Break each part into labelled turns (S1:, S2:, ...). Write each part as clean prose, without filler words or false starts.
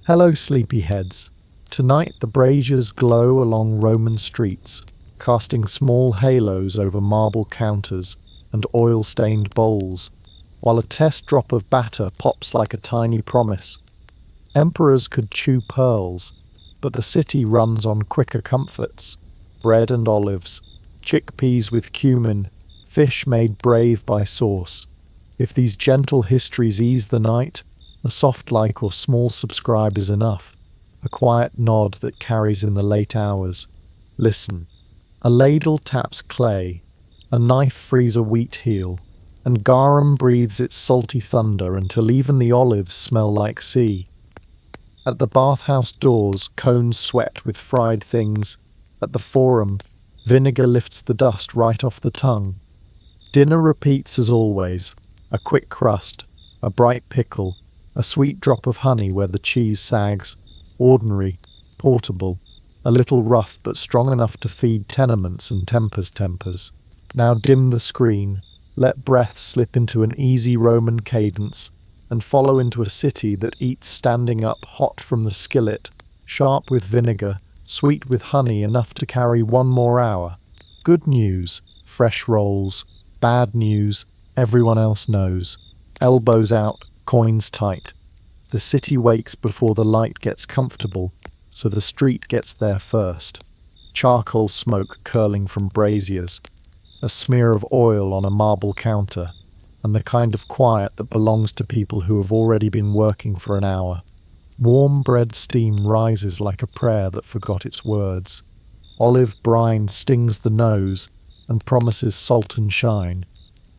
S1: Hello, sleepyheads. Tonight the braziers glow along Roman streets, casting small halos over marble counters and oil-stained bowls, while a test drop of batter pops like a tiny promise. Emperors could chew pearls, but the city runs on quicker comforts: bread and olives, chickpeas with cumin, fish made brave by sauce. If these gentle histories ease the night, a soft like or small subscribe is enough, a quiet nod that carries in the late hours. Listen. A ladle taps clay, a knife frees a wheat heel, and garum breathes its salty thunder until even the olives smell like sea. At the bathhouse doors, cones sweat with fried things. At the forum, vinegar lifts the dust right off the tongue. Dinner repeats as always: a quick crust, a bright pickle, a sweet drop of honey where the cheese sags. Ordinary, portable, a little rough but strong enough to feed tenements and tempers. Now dim the screen, let breath slip into an easy Roman cadence, and follow into a city that eats standing up, hot from the skillet, sharp with vinegar, sweet with honey, enough to carry one more hour. Good news, fresh rolls. Bad news, everyone else knows. Elbows out, coins tight. The city wakes before the light gets comfortable, so the street gets there first. Charcoal smoke curling from braziers, a smear of oil on a marble counter, and the kind of quiet that belongs to people who have already been working for an hour. Warm bread steam rises like a prayer that forgot its words. Olive brine stings the nose and promises salt and shine.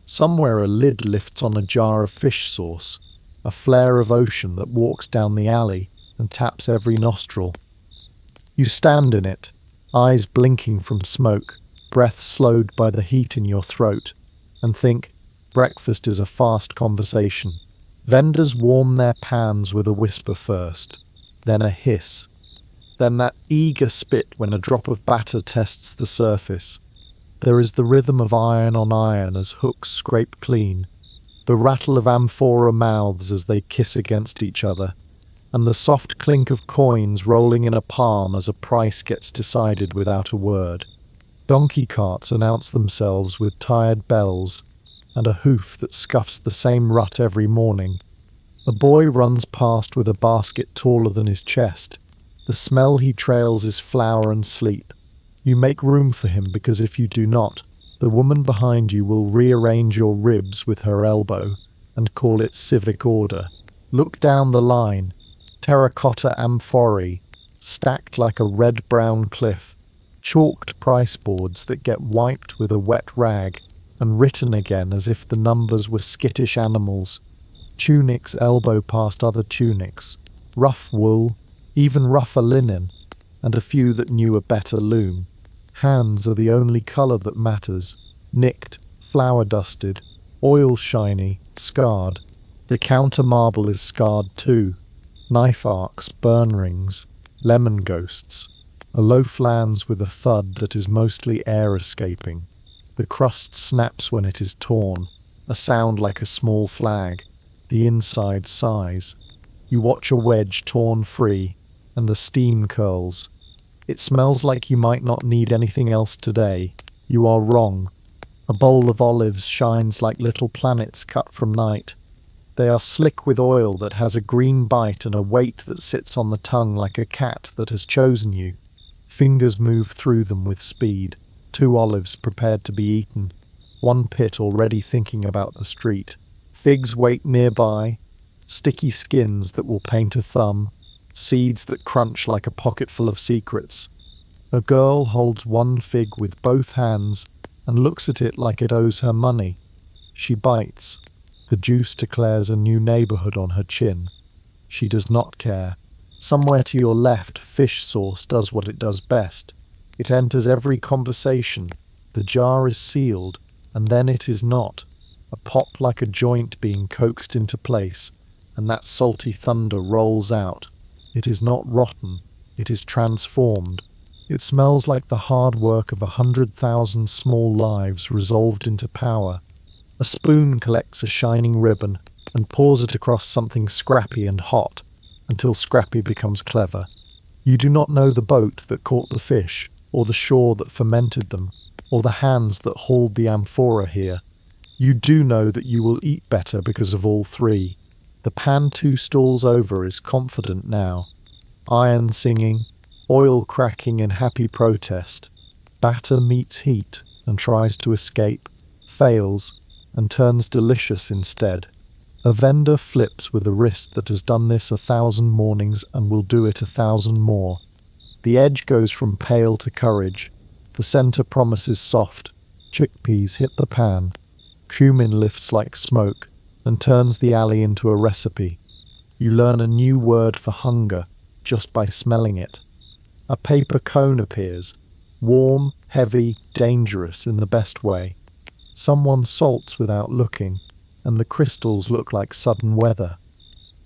S1: Somewhere a lid lifts on a jar of fish sauce, a flare of ocean that walks down the alley and taps every nostril. You stand in it, eyes blinking from smoke, breath slowed by the heat in your throat, and think, breakfast is a fast conversation. Vendors warm their pans with a whisper first, then a hiss, then that eager spit when a drop of batter tests the surface. There is the rhythm of iron on iron as hooks scrape clean, the rattle of amphora mouths as they kiss against each other, and the soft clink of coins rolling in a palm as a price gets decided without a word. Donkey carts announce themselves with tired bells, and a hoof that scuffs the same rut every morning. A boy runs past with a basket taller than his chest. The smell he trails is flour and sleep. You make room for him because if you do not, the woman behind you will rearrange your ribs with her elbow and call it civic order. Look down the line. Terracotta amphorae, stacked like a red-brown cliff. Chalked price boards that get wiped with a wet rag and written again as if the numbers were skittish animals. Tunics elbow past other tunics. Rough wool, even rougher linen, and a few that knew a better loom. Hands are the only colour that matters. Nicked, flour-dusted, oil-shiny, scarred. The counter marble is scarred too. Knife arcs, burn rings, lemon ghosts. A loaf lands with a thud that is mostly air escaping. The crust snaps when it is torn, a sound like a small flag. The inside sighs. You watch a wedge torn free, and the steam curls. It smells like you might not need anything else today. You are wrong. A bowl of olives shines like little planets cut from night. They are slick with oil that has a green bite and a weight that sits on the tongue like a cat that has chosen you. Fingers move through them with speed. 2 olives prepared to be eaten. 1 pit already thinking about the street. Figs wait nearby. Sticky skins that will paint a thumb. Seeds that crunch like a pocketful of secrets. A girl holds 1 fig with both hands and looks at it like it owes her money. She bites. The juice declares a new neighborhood on her chin. She does not care. Somewhere to your left, fish sauce does what it does best. It enters every conversation. The jar is sealed, and then it is not. A pop like a joint being coaxed into place, and that salty thunder rolls out. It is not rotten. It is transformed. It smells like the hard work of 100,000 small lives resolved into power. A spoon collects a shining ribbon and pours it across something scrappy and hot, until Scrappy becomes clever. You do not know the boat that caught the fish, or the shore that fermented them, or the hands that hauled the amphora here. You do know that you will eat better because of all three. The pan 2 stalls over is confident now. Iron singing, oil cracking in happy protest. Batter meets heat and tries to escape, fails, and turns delicious instead. A vendor flips with a wrist that has done this 1,000 mornings and will do it 1,000 more. The edge goes from pale to courage. The center promises soft. Chickpeas hit the pan. Cumin lifts like smoke and turns the alley into a recipe. You learn a new word for hunger just by smelling it. A paper cone appears. Warm, heavy, dangerous in the best way. Someone salts without looking, and the crystals look like sudden weather.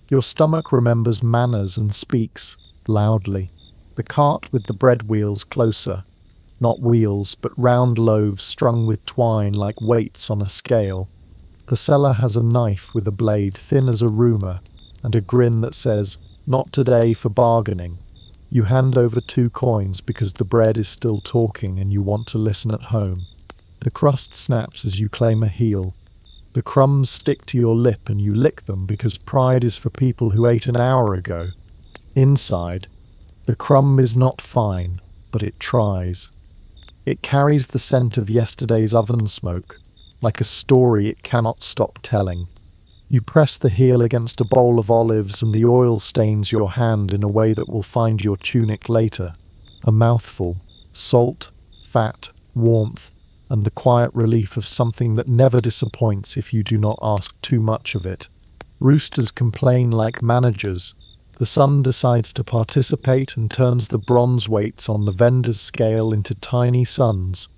S1: Your stomach remembers manners and speaks, loudly. The cart with the bread wheels closer. Not wheels, but round loaves strung with twine like weights on a scale. The seller has a knife with a blade thin as a rumour, and a grin that says, "Not today for bargaining." You hand over 2 coins because the bread is still talking and you want to listen at home. The crust snaps as you claim a heel. The crumbs stick to your lip and you lick them because pride is for people who ate an hour ago. Inside, the crumb is not fine, but it tries. It carries the scent of yesterday's oven smoke, like a story it cannot stop telling. You press the heel against a bowl of olives and the oil stains your hand in a way that will find your tunic later. A mouthful, salt, fat, warmth, and the quiet relief of something that never disappoints if you do not ask too much of it. Roosters complain like managers. The sun decides to participate and turns the bronze weights on the vendor's scale into tiny suns.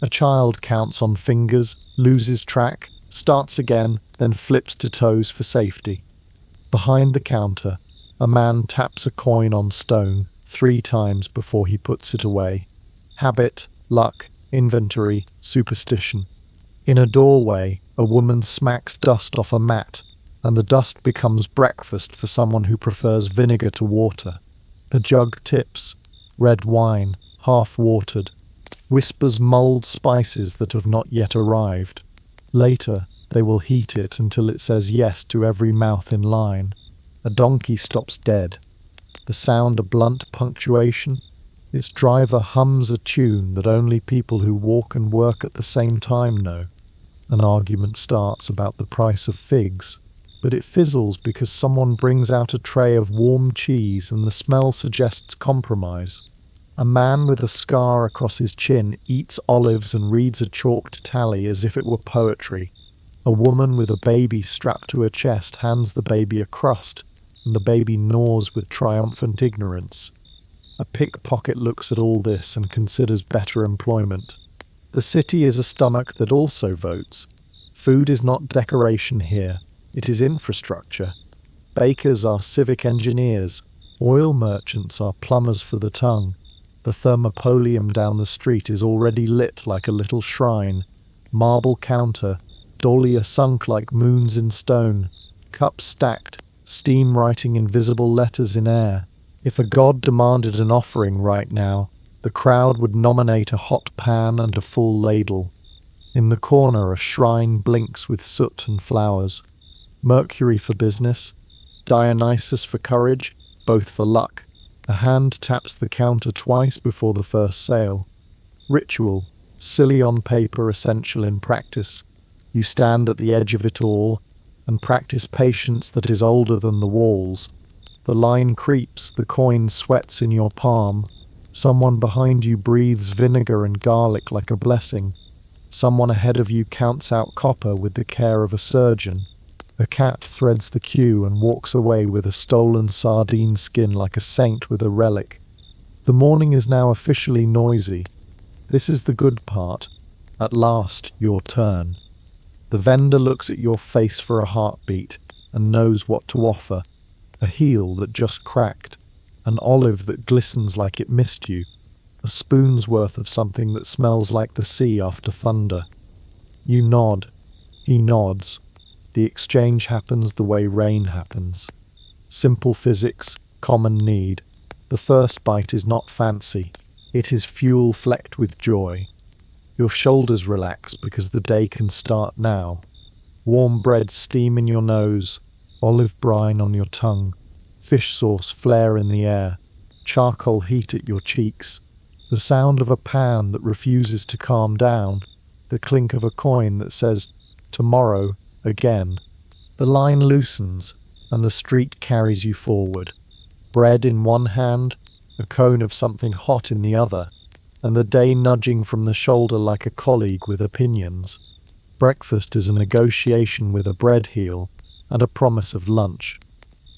S1: A child counts on fingers, loses track, starts again, then flips to toes for safety. Behind the counter, a man taps a coin on stone 3 times before he puts it away. Habit, luck, inventory, superstition. In a doorway, a woman smacks dust off a mat, and the dust becomes breakfast for someone who prefers vinegar to water. A jug tips, red wine, half-watered, whispers mulled spices that have not yet arrived. Later, they will heat it until it says yes to every mouth in line. A donkey stops dead. The sound a blunt punctuation. Its driver hums a tune that only people who walk and work at the same time know. An argument starts about the price of figs, but it fizzles because someone brings out a tray of warm cheese and the smell suggests compromise. A man with a scar across his chin eats olives and reads a chalked tally as if it were poetry. A woman with a baby strapped to her chest hands the baby a crust, and the baby gnaws with triumphant ignorance. A pickpocket looks at all this and considers better employment. The city is a stomach that also votes. Food is not decoration here, it is infrastructure. Bakers are civic engineers. Oil merchants are plumbers for the tongue. The thermopolium down the street is already lit like a little shrine. Marble counter, dahlia sunk like moons in stone. Cups stacked, steam writing invisible letters in air. If a god demanded an offering right now, the crowd would nominate a hot pan and a full ladle. In the corner, a shrine blinks with soot and flowers. Mercury for business, Dionysus for courage, both for luck. A hand taps the counter twice before the first sale. Ritual, silly on paper, essential in practice. You stand at the edge of it all and practice patience that is older than the walls. The line creeps, the coin sweats in your palm. Someone behind you breathes vinegar and garlic like a blessing. Someone ahead of you counts out copper with the care of a surgeon. A cat threads the queue and walks away with a stolen sardine skin like a saint with a relic. The morning is now officially noisy. This is the good part. At last, your turn. The vendor looks at your face for a heartbeat and knows what to offer. A heel that just cracked. An olive that glistens like it missed you. A spoon's worth of something that smells like the sea after thunder. You nod. He nods. The exchange happens the way rain happens. Simple physics, common need. The first bite is not fancy. It is fuel flecked with joy. Your shoulders relax because the day can start now. Warm bread steam in your nose, olive brine on your tongue, fish sauce flare in the air, charcoal heat at your cheeks, the sound of a pan that refuses to calm down, the clink of a coin that says, tomorrow, again. The line loosens, and the street carries you forward. Bread in one hand, a cone of something hot in the other, and the day nudging from the shoulder like a colleague with opinions. Breakfast is a negotiation with a bread heel and a promise of lunch.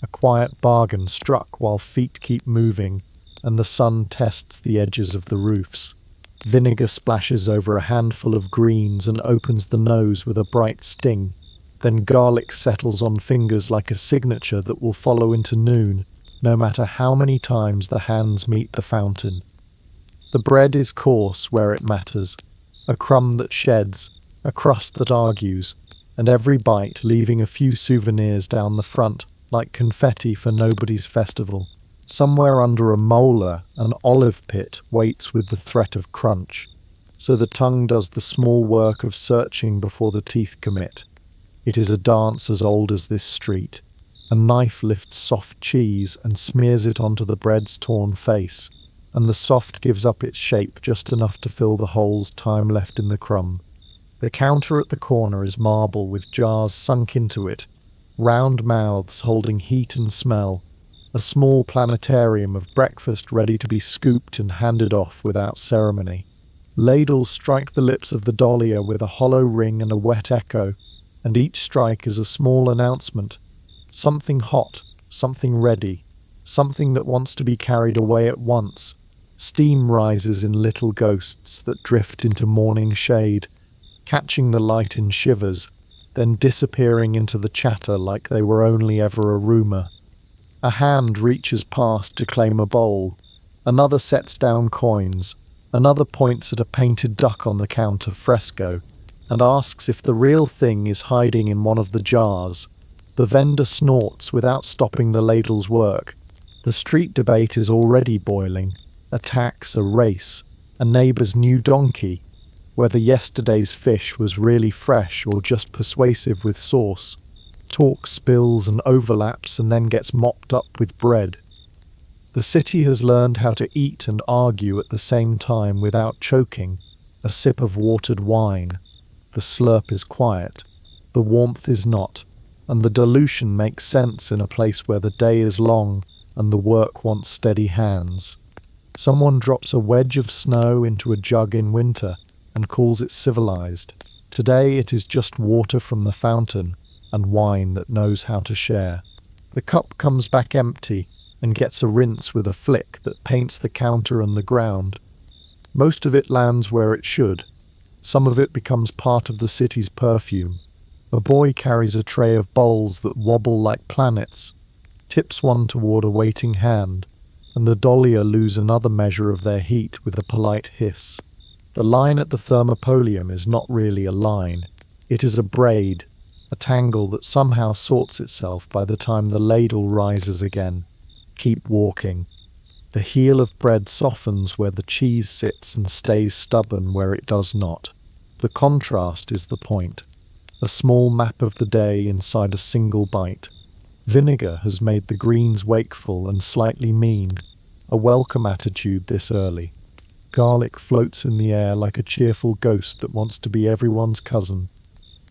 S1: A quiet bargain struck while feet keep moving and the sun tests the edges of the roofs. Vinegar splashes over a handful of greens and opens the nose with a bright sting. Then garlic settles on fingers like a signature that will follow into noon, no matter how many times the hands meet the fountain. The bread is coarse where it matters, a crumb that sheds, a crust that argues, and every bite leaving a few souvenirs down the front, like confetti for nobody's festival. Somewhere under a molar, an olive pit waits with the threat of crunch, so the tongue does the small work of searching before the teeth commit. It is a dance as old as this street. A knife lifts soft cheese and smears it onto the bread's torn face, and the soft gives up its shape just enough to fill the holes time left in the crumb. The counter at the corner is marble with jars sunk into it, round mouths holding heat and smell, a small planetarium of breakfast ready to be scooped and handed off without ceremony. Ladles strike the lips of the dahlia with a hollow ring and a wet echo, and each strike is a small announcement. Something hot, something ready, something that wants to be carried away at once. Steam rises in little ghosts that drift into morning shade, catching the light in shivers, then disappearing into the chatter like they were only ever a rumour. A hand reaches past to claim a bowl, another sets down coins, another points at a painted duck on the counter fresco, and asks if the real thing is hiding in one of the jars. The vendor snorts without stopping the ladle's work. The street debate is already boiling. A tax, a race, a neighbour's new donkey, whether yesterday's fish was really fresh or just persuasive with sauce. Talk spills and overlaps and then gets mopped up with bread. The city has learned how to eat and argue at the same time without choking. A sip of watered wine. The slurp is quiet. The warmth is not. And the dilution makes sense in a place where the day is long and the work wants steady hands. Someone drops a wedge of snow into a jug in winter and calls it civilized. Today it is just water from the fountain and wine that knows how to share. The cup comes back empty and gets a rinse with a flick that paints the counter and the ground. Most of it lands where it should. Some of it becomes part of the city's perfume. A boy carries a tray of bowls that wobble like planets, tips one toward a waiting hand, and the dahlia lose another measure of their heat with a polite hiss. The line at the thermopolium is not really a line. It is a braid, a tangle that somehow sorts itself by the time the ladle rises again. Keep walking. The heel of bread softens where the cheese sits and stays stubborn where it does not. The contrast is the point. A small map of the day inside a single bite. Vinegar has made the greens wakeful and slightly mean, a welcome attitude this early. Garlic floats in the air like a cheerful ghost that wants to be everyone's cousin.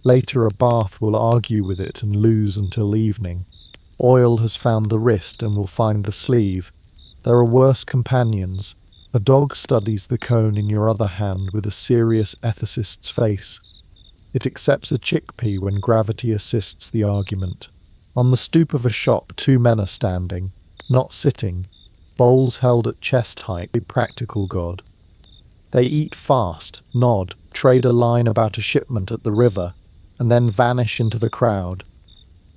S1: Later a bath will argue with it and lose until evening. Oil has found the wrist and will find the sleeve. There are worse companions. A dog studies the cone in your other hand with a serious ethicist's face. It accepts a chickpea when gravity assists the argument. On the stoop of a shop, two men are standing, not sitting, bowls held at chest height, a practical god. They eat fast, nod, trade a line about a shipment at the river, and then vanish into the crowd.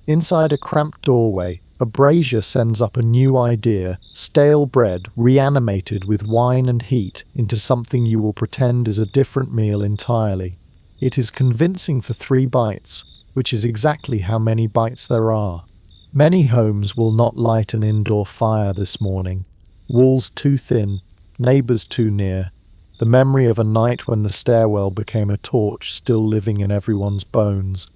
S1: Inside a cramped doorway, a brazier sends up a new idea, stale bread reanimated with wine and heat into something you will pretend is a different meal entirely. It is convincing for 3 bites, which is exactly how many bites there are. Many homes will not light an indoor fire this morning. Walls too thin, neighbors too near. The memory of a night when the stairwell became a torch still living in everyone's bones.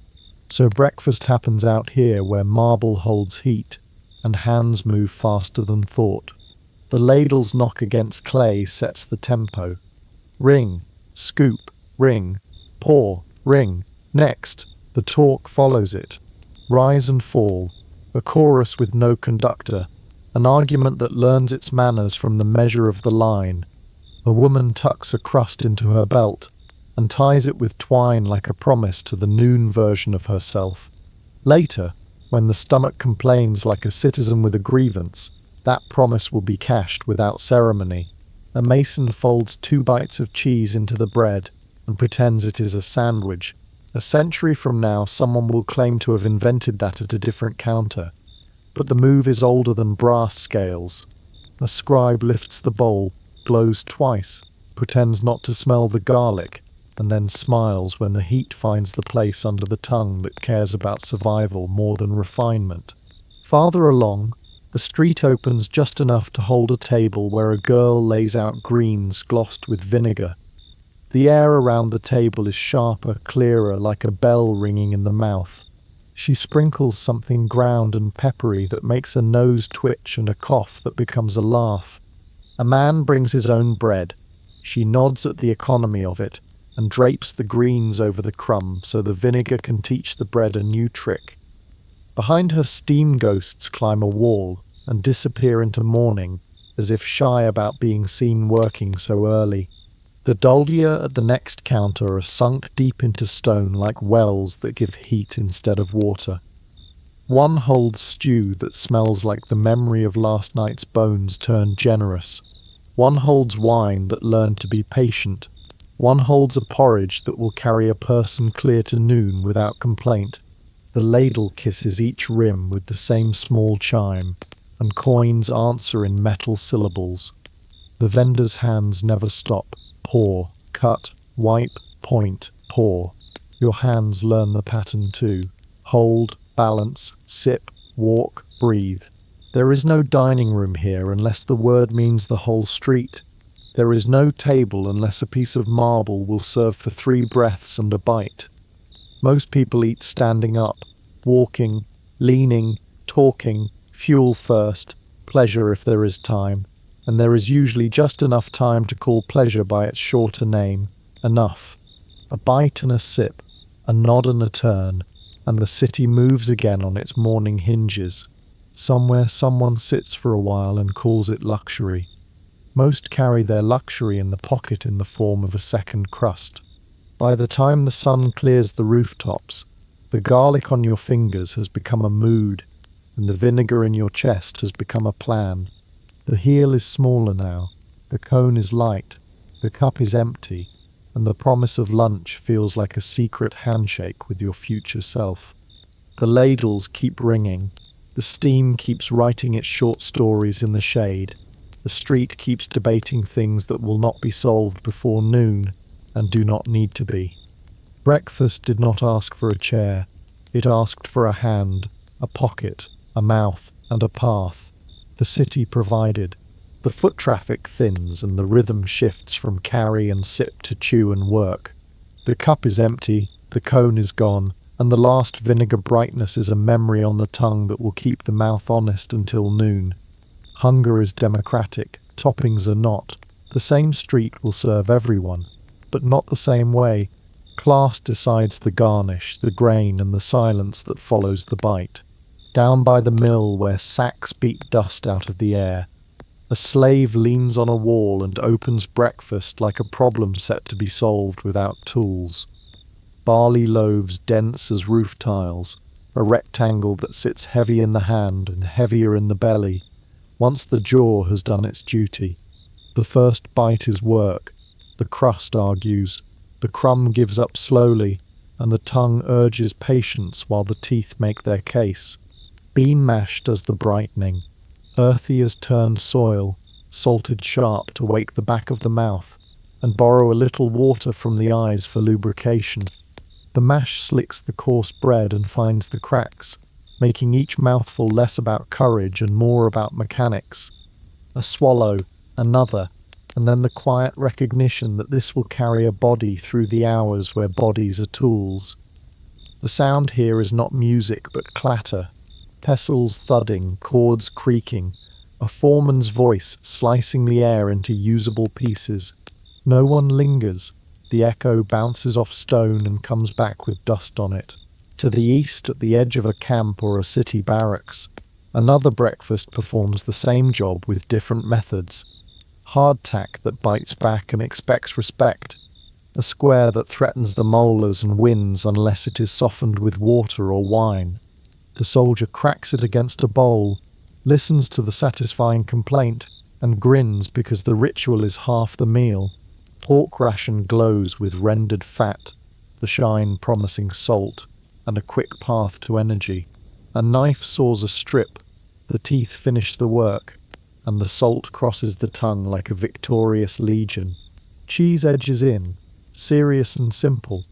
S1: So breakfast happens out here where marble holds heat and hands move faster than thought. The ladle's knock against clay sets the tempo. Ring, scoop, ring, pour, ring. Next, the talk follows it. Rise and fall, a chorus with no conductor, an argument that learns its manners from the measure of the line. A woman tucks a crust into her belt and ties it with twine like a promise to the noon version of herself. Later, when the stomach complains like a citizen with a grievance, that promise will be cashed without ceremony. A mason folds 2 bites of cheese into the bread and pretends it is a sandwich. A century from now, someone will claim to have invented that at a different counter. But the move is older than brass scales. A scribe lifts the bowl, blows twice, pretends not to smell the garlic, and then smiles when the heat finds the place under the tongue that cares about survival more than refinement. Farther along, the street opens just enough to hold a table where a girl lays out greens glossed with vinegar. The air around the table is sharper, clearer, like a bell ringing in the mouth. She sprinkles something ground and peppery that makes a nose twitch and a cough that becomes a laugh. A man brings his own bread. She nods at the economy of it and drapes the greens over the crumb so the vinegar can teach the bread a new trick. Behind her, steam ghosts climb a wall and disappear into morning, as if shy about being seen working so early. The doldia at the next counter are sunk deep into stone like wells that give heat instead of water. One holds stew that smells like the memory of last night's bones turned generous. One holds wine that learned to be patient. One holds a porridge that will carry a person clear to noon without complaint. The ladle kisses each rim with the same small chime, and coins answer in metal syllables. The vendor's hands never stop. Pour, cut, wipe, point, pour. Your hands learn the pattern too. Hold, balance, sip, walk, breathe. There is no dining room here unless the word means the whole street. There is no table unless a piece of marble will serve for 3 breaths and a bite. Most people eat standing up, walking, leaning, talking, fuel first, pleasure if there is time. And there is usually just enough time to call pleasure by its shorter name, enough. A bite and a sip, a nod and a turn, and the city moves again on its morning hinges. Somewhere someone sits for a while and calls it luxury. Most carry their luxury in the pocket in the form of a second crust. By the time the sun clears the rooftops, the garlic on your fingers has become a mood, and the vinegar in your chest has become a plan. The heel is smaller now, the cone is light, the cup is empty, and the promise of lunch feels like a secret handshake with your future self. The ladles keep ringing, the steam keeps writing its short stories in the shade, the street keeps debating things that will not be solved before noon, and do not need to be. Breakfast did not ask for a chair, it asked for a hand, a pocket, a mouth, and a path. The city provided. The foot traffic thins and the rhythm shifts from carry and sip to chew and work. The cup is empty, the cone is gone, and the last vinegar brightness is a memory on the tongue that will keep the mouth honest until noon. Hunger is democratic, toppings are not. The same street will serve everyone, but not the same way. Class decides the garnish, the grain, and the silence that follows the bite. Down by the mill where sacks beat dust out of the air, a slave leans on a wall and opens breakfast like a problem set to be solved without tools. Barley loaves dense as roof tiles, a rectangle that sits heavy in the hand and heavier in the belly, once the jaw has done its duty. The first bite is work, the crust argues, the crumb gives up slowly, and the tongue urges patience while the teeth make their case. Bean mash does the brightening. Earthy as turned soil, salted sharp to wake the back of the mouth, and borrow a little water from the eyes for lubrication. The mash slicks the coarse bread and finds the cracks. making each mouthful less about courage and more about mechanics. A swallow, another, and then the quiet recognition that this will carry a body through the hours where bodies are tools. The sound here is not music but clatter, pestles thudding, chords creaking, a foreman's voice slicing the air into usable pieces. No one lingers. The echo bounces off stone and comes back with dust on it. To the east, at the edge of a camp or a city barracks, another breakfast performs the same job with different methods. Hardtack that bites back and expects respect. A square that threatens the molars and wins unless it is softened with water or wine. The soldier cracks it against a bowl, listens to the satisfying complaint, and grins because the ritual is half the meal. Pork ration glows with rendered fat, the shine promising salt, and a quick path to energy. A knife saws a strip, the teeth finish the work, and the salt crosses the tongue like a victorious legion. Cheese edges in, serious and simple,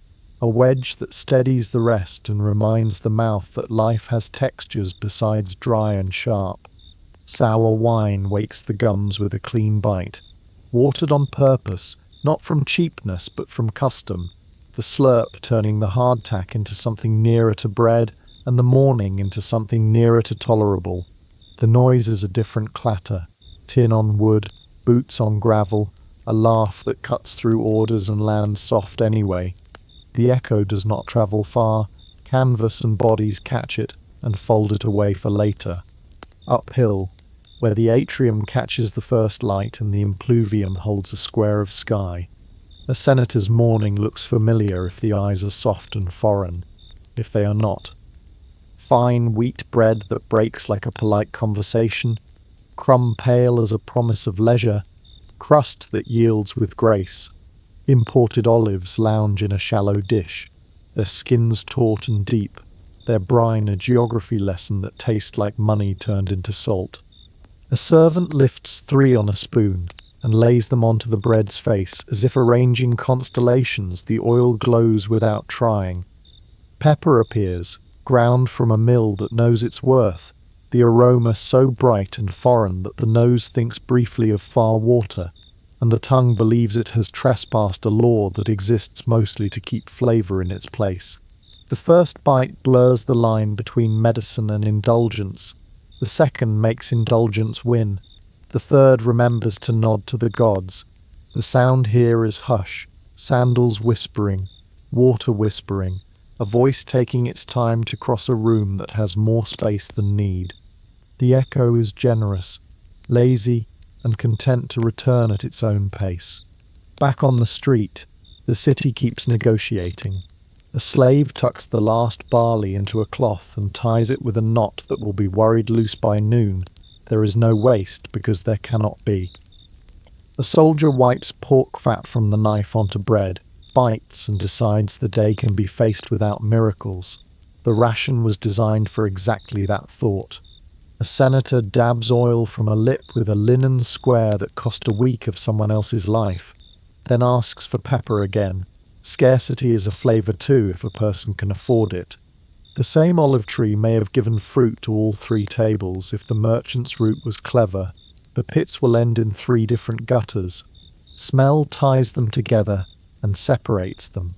S1: a wedge that steadies the rest and reminds the mouth that life has textures besides dry and sharp. Sour wine wakes the gums with a clean bite, watered on purpose, not from cheapness but from custom, the slurp turning the hardtack into something nearer to bread and the morning into something nearer to tolerable. The noise is a different clatter, tin on wood, boots on gravel, a laugh that cuts through orders and lands soft anyway. The echo does not travel far, canvas and bodies catch it and fold it away for later. Uphill, where the atrium catches the first light and the impluvium holds a square of sky. A senator's morning looks familiar if the eyes are soft and foreign, if they are not. Fine wheat bread that breaks like a polite conversation, crumb pale as a promise of leisure, crust that yields with grace. Imported olives lounge in a shallow dish, their skins taut and deep, their brine a geography lesson that tastes like money turned into salt. A servant lifts 3 on a spoon and lays them onto the bread's face as if arranging constellations. The oil glows without trying. Pepper appears, ground from a mill that knows its worth, the aroma so bright and foreign that the nose thinks briefly of far water, and the tongue believes it has trespassed a law that exists mostly to keep flavor in its place. The first bite blurs the line between medicine and indulgence. The second makes indulgence win. The third remembers to nod to the gods. The sound here is hush, sandals whispering, water whispering, a voice taking its time to cross a room that has more space than need. The echo is generous, lazy, and content to return at its own pace. Back on the street, the city keeps negotiating. A slave tucks the last barley into a cloth and ties it with a knot that will be worried loose by noon. There is no waste because there cannot be. A soldier wipes pork fat from the knife onto bread, bites and decides the day can be faced without miracles. The ration was designed for exactly that thought. A senator dabs oil from a lip with a linen square that cost a week of someone else's life, then asks for pepper again. Scarcity is a flavor too if a person can afford it. The same olive tree may have given fruit to all 3 tables if the merchant's route was clever. The pits will end in 3 different gutters. Smell ties them together and separates them.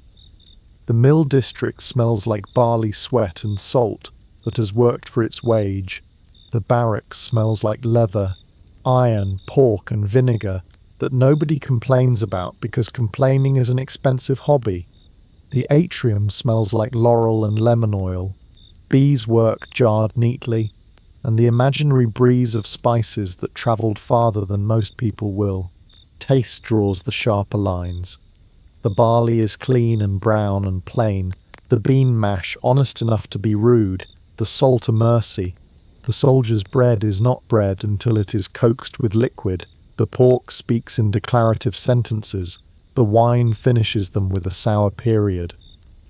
S1: The mill district smells like barley sweat and salt that has worked for its wage. The barracks smells like leather, iron, pork and vinegar that nobody complains about because complaining is an expensive hobby. The atrium smells like laurel and lemon oil, bees' work jarred neatly, and the imaginary breeze of spices that travelled farther than most people will. Taste draws the sharper lines. The barley is clean and brown and plain, the bean mash honest enough to be rude, the salt a mercy. The soldier's bread is not bread until it is coaxed with liquid. The pork speaks in declarative sentences. The wine finishes them with a sour period.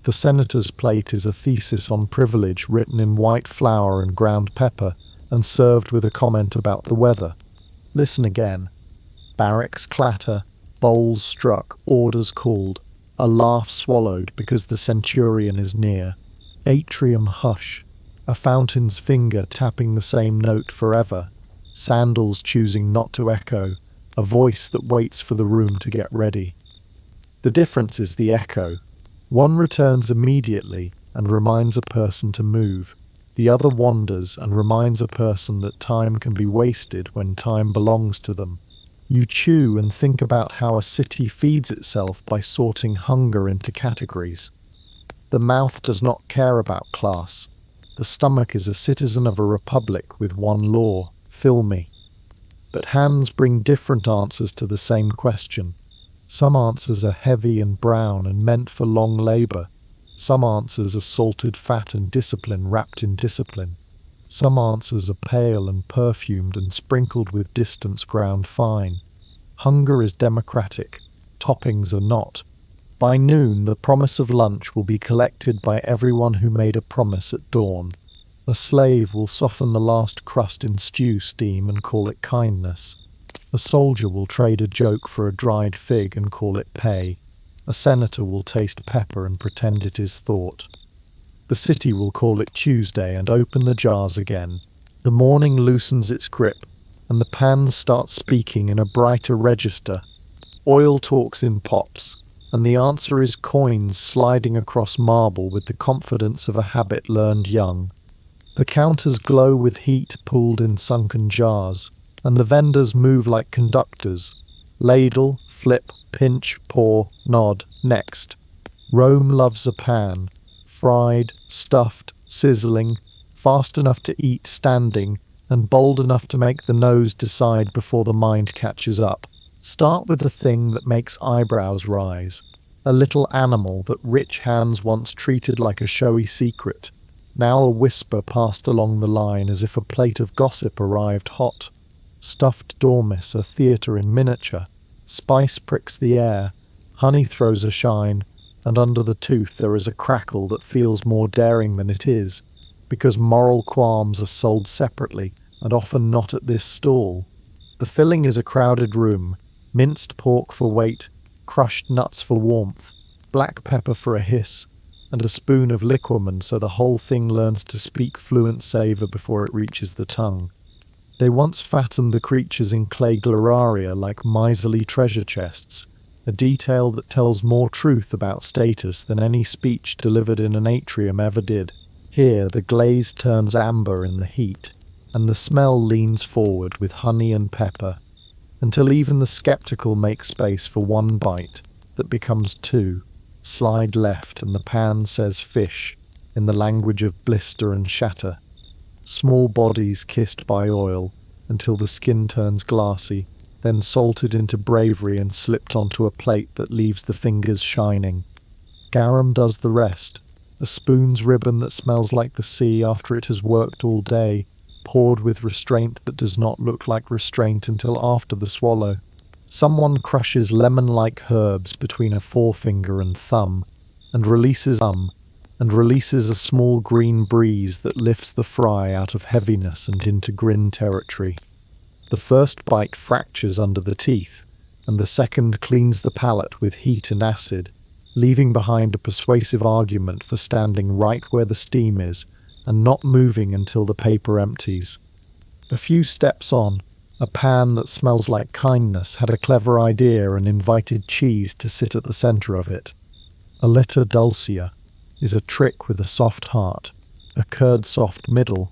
S1: The senator's plate is a thesis on privilege written in white flour and ground pepper and served with a comment about the weather. Listen again. Barracks clatter, bowls struck, orders called, a laugh swallowed because the centurion is near. Atrium hush, A fountain's finger tapping the same note forever, sandals choosing not to echo, a voice that waits for the room to get ready. The difference is the echo. One returns immediately and reminds a person to move. The other wanders and reminds a person that time can be wasted when time belongs to them. You chew and think about how a city feeds itself by sorting hunger into categories. The mouth does not care about class. The stomach is a citizen of a republic with one law: fill me. But hands bring different answers to the same question. Some answers are heavy and brown and meant for long labor. Some answers are salted fat and discipline wrapped in discipline. Some answers are pale and perfumed and sprinkled with distance ground fine. Hunger is democratic. Toppings are not. By noon, the promise of lunch will be collected by everyone who made a promise at dawn. A slave will soften the last crust in stew steam and call it kindness. A soldier will trade a joke for a dried fig and call it pay. A senator will taste pepper and pretend it is thought. The city will call it Tuesday and open the jars again. The morning loosens its grip, and the pans start speaking in a brighter register. Oil talks in pops, and the answer is coins sliding across marble with the confidence of a habit learned young. The counters glow with heat pooled in sunken jars, and the vendors move like conductors. Ladle, flip, pinch, pour, nod, next. Rome loves a pan, fried, stuffed, sizzling, fast enough to eat standing, and bold enough to make the nose decide before the mind catches up. Start with the thing that makes eyebrows rise. A little animal that rich hands once treated like a showy secret. Now a whisper passed along the line as if a plate of gossip arrived hot. Stuffed dormice, a theatre in miniature. Spice pricks the air, honey throws a shine, and under the tooth there is a crackle that feels more daring than it is, because moral qualms are sold separately, and often not at this stall. The filling is a crowded room, minced pork for weight, crushed nuts for warmth, black pepper for a hiss, and a spoon of liquorman so the whole thing learns to speak fluent savour before it reaches the tongue. They once fattened the creatures in clay glararia like miserly treasure chests, a detail that tells more truth about status than any speech delivered in an atrium ever did. Here the glaze turns amber in the heat, and the smell leans forward with honey and pepper, until even the skeptical make space for one bite that becomes two. Slide left and the pan says fish, in the language of blister and shatter. Small bodies kissed by oil until the skin turns glassy, then salted into bravery and slipped onto a plate that leaves the fingers shining. Garum does the rest, a spoon's ribbon that smells like the sea after it has worked all day, poured with restraint that does not look like restraint until after the swallow. Someone crushes lemon-like herbs between a forefinger and thumb, and releases a small green breeze that lifts the fry out of heaviness and into grin territory. The first bite fractures under the teeth, and the second cleans the palate with heat and acid, leaving behind a persuasive argument for standing right where the steam is and not moving until the paper empties. A few steps on, a pan that smells like kindness had a clever idea and invited cheese to sit at the center of it. A letter dulcia is a trick with a soft heart, a curd soft middle,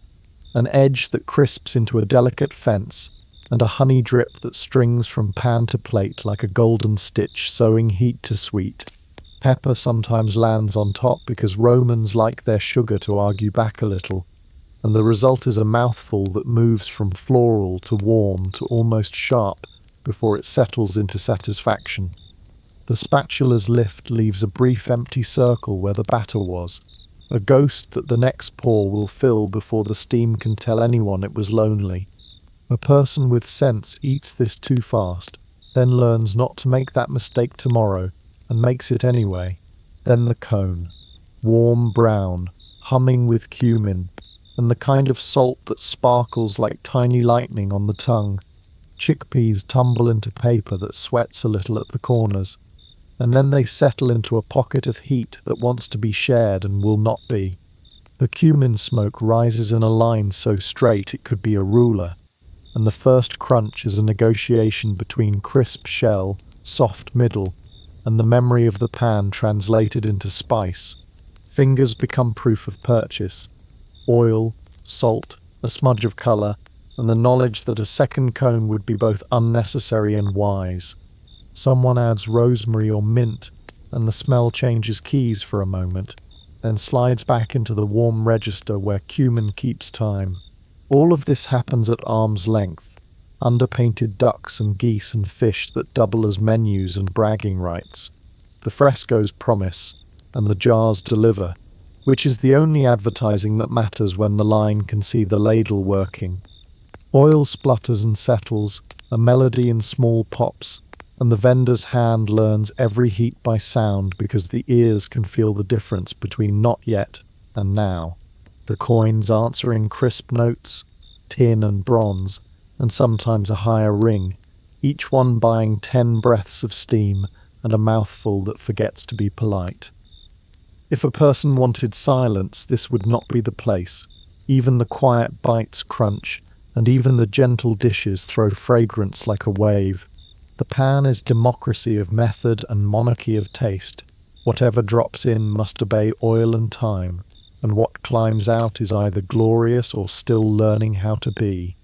S1: an edge that crisps into a delicate fence, and a honey drip that strings from pan to plate like a golden stitch sewing heat to sweet. Pepper sometimes lands on top because Romans like their sugar to argue back a little, and the result is a mouthful that moves from floral to warm to almost sharp before it settles into satisfaction. The spatula's lift leaves a brief empty circle where the batter was, a ghost that the next pour will fill before the steam can tell anyone it was lonely. A person with sense eats this too fast, then learns not to make that mistake tomorrow, and makes it anyway. Then the cone, warm brown, humming with cumin, and the kind of salt that sparkles like tiny lightning on the tongue. Chickpeas tumble into paper that sweats a little at the corners, and then they settle into a pocket of heat that wants to be shared and will not be. The cumin smoke rises in a line so straight it could be a ruler, and the first crunch is a negotiation between crisp shell, soft middle, and the memory of the pan translated into spice. Fingers become proof of purchase. Oil, salt, a smudge of color, and the knowledge that a second cone would be both unnecessary and wise. Someone adds rosemary or mint, and the smell changes keys for a moment, then slides back into the warm register where cumin keeps time. All of this happens at arm's length, under painted ducks and geese and fish that double as menus and bragging rights. The frescoes promise, and the jars deliver, which is the only advertising that matters when the line can see the ladle working. Oil splutters and settles, a melody in small pops, and the vendor's hand learns every heat by sound because the ears can feel the difference between not yet and now. The coins answering crisp notes, tin and bronze, and sometimes a higher ring, each one buying 10 breaths of steam and a mouthful that forgets to be polite. If a person wanted silence, this would not be the place. Even the quiet bites crunch, and even the gentle dishes throw fragrance like a wave. The pan is democracy of method and monarchy of taste. Whatever drops in must obey oil and time, and what climbs out is either glorious or still learning how to be.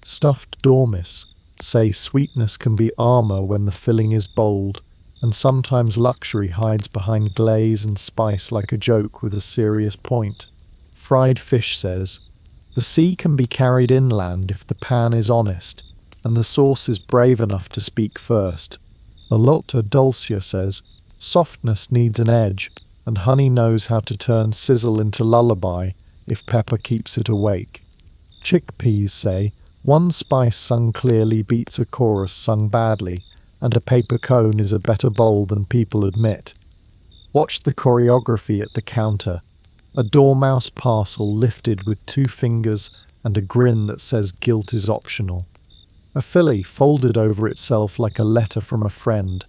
S1: Stuffed dormice say sweetness can be armor when the filling is bold, and sometimes luxury hides behind glaze and spice like a joke with a serious point. Fried fish says, the sea can be carried inland if the pan is honest, and the sauce is brave enough to speak first. The Lotta Dulcia says, softness needs an edge, and honey knows how to turn sizzle into lullaby if pepper keeps it awake. Chickpeas say, one spice sung clearly beats a chorus sung badly, and a paper cone is a better bowl than people admit. Watch the choreography at the counter. A dormouse parcel lifted with 2 fingers and a grin that says guilt is optional. A filly folded over itself like a letter from a friend.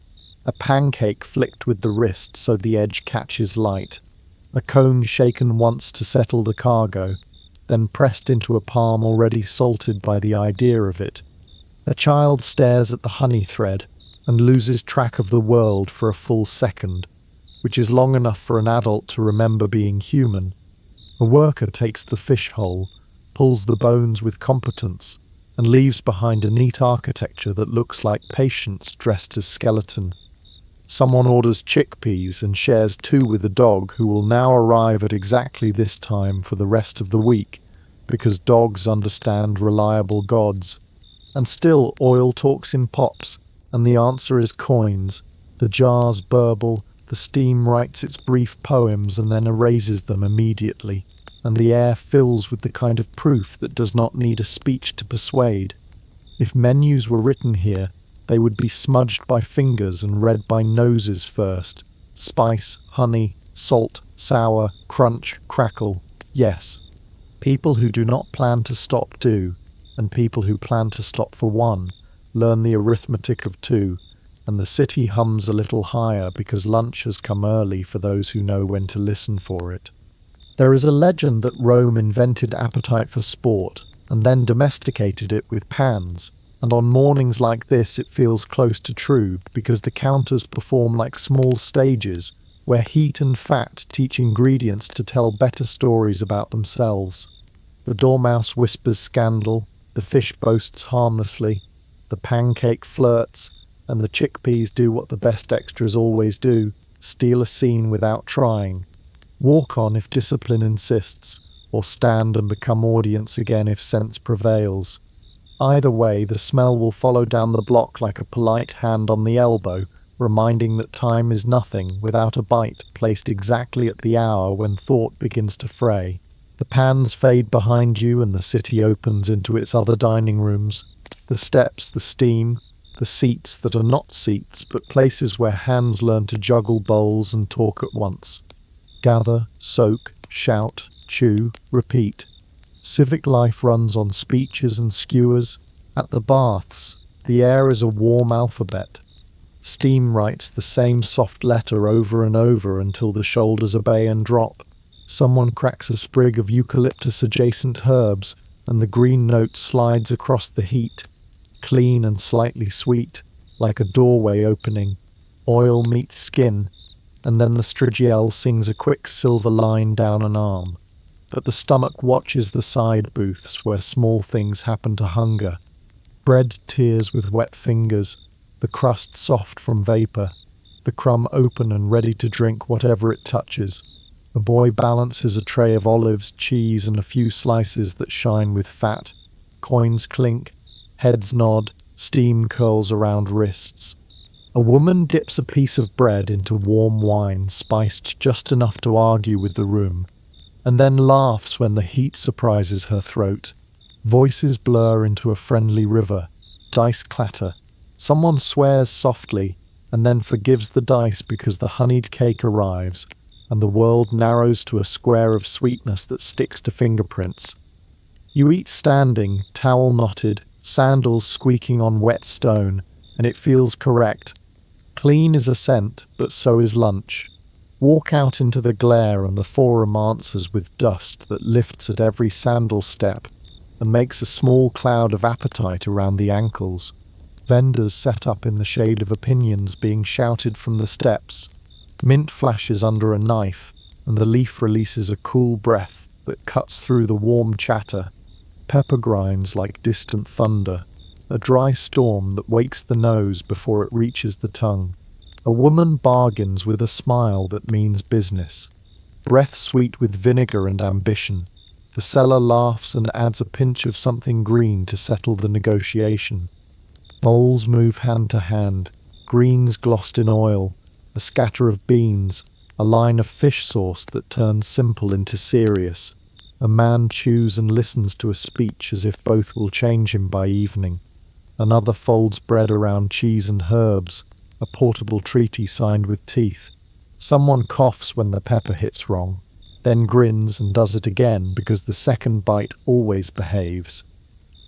S1: A pancake flicked with the wrist so the edge catches light. A cone shaken once to settle the cargo, then pressed into a palm already salted by the idea of it. A child stares at the honey thread and loses track of the world for a full second, which is long enough for an adult to remember being human. A worker takes the fish hole, pulls the bones with competence, and leaves behind a neat architecture that looks like patience dressed as skeleton. Someone orders chickpeas and shares 2 with a dog who will now arrive at exactly this time for the rest of the week, because dogs understand reliable gods. And still oil talks in pops, and the answer is coins. The jars burble, the steam writes its brief poems and then erases them immediately, and the air fills with the kind of proof that does not need a speech to persuade. If menus were written here, they would be smudged by fingers and read by noses first. Spice, honey, salt, sour, crunch, crackle. Yes. People who do not plan to stop do, and people who plan to stop for 1 learn the arithmetic of 2, and the city hums a little higher because lunch has come early for those who know when to listen for it. There is a legend that Rome invented appetite for sport and then domesticated it with pans, and on mornings like this it feels close to true because the counters perform like small stages where heat and fat teach ingredients to tell better stories about themselves. The dormouse whispers scandal, the fish boasts harmlessly, the pancake flirts, and the chickpeas do what the best extras always do, steal a scene without trying. Walk on if discipline insists, or stand and become audience again if sense prevails. Either way, the smell will follow down the block like a polite hand on the elbow, reminding that time is nothing without a bite placed exactly at the hour when thought begins to fray. The pans fade behind you and the city opens into its other dining rooms. The steps, the steam, the seats that are not seats but places where hands learn to juggle bowls and talk at once. Gather, soak, shout, chew, repeat. Civic life runs on speeches and skewers. At the baths, the air is a warm alphabet. Steam writes the same soft letter over and over until the shoulders obey and drop. Someone cracks a sprig of eucalyptus-adjacent herbs, and the green note slides across the heat, clean and slightly sweet, like a doorway opening. Oil meets skin, and then the strigiel sings a quick silver line down an arm. But the stomach watches the side booths where small things happen to hunger. Bread tears with wet fingers, the crust soft from vapor, the crumb open and ready to drink whatever it touches. A boy balances a tray of olives, cheese, and a few slices that shine with fat. Coins clink, heads nod, steam curls around wrists. A woman dips a piece of bread into warm wine, spiced just enough to argue with the room, and then laughs when the heat surprises her throat. Voices blur into a friendly river. Dice clatter. Someone swears softly, and then forgives the dice because the honeyed cake arrives, and the world narrows to a square of sweetness that sticks to fingerprints. You eat standing, towel knotted, sandals squeaking on wet stone, and it feels correct. Clean is a scent, but so is lunch. Walk out into the glare and the forum answers with dust that lifts at every sandal step and makes a small cloud of appetite around the ankles. Vendors set up in the shade of opinions being shouted from the steps. Mint flashes under a knife, and the leaf releases a cool breath that cuts through the warm chatter. Pepper grinds like distant thunder, a dry storm that wakes the nose before it reaches the tongue. A woman bargains with a smile that means business. Breath sweet with vinegar and ambition. The seller laughs and adds a pinch of something green to settle the negotiation. Bowls move hand to hand, greens glossed in oil, a scatter of beans, a line of fish sauce that turns simple into serious. A man chews and listens to a speech as if both will change him by evening. Another folds bread around cheese and herbs, a portable treaty signed with teeth. Someone coughs when the pepper hits wrong, then grins and does it again because the second bite always behaves.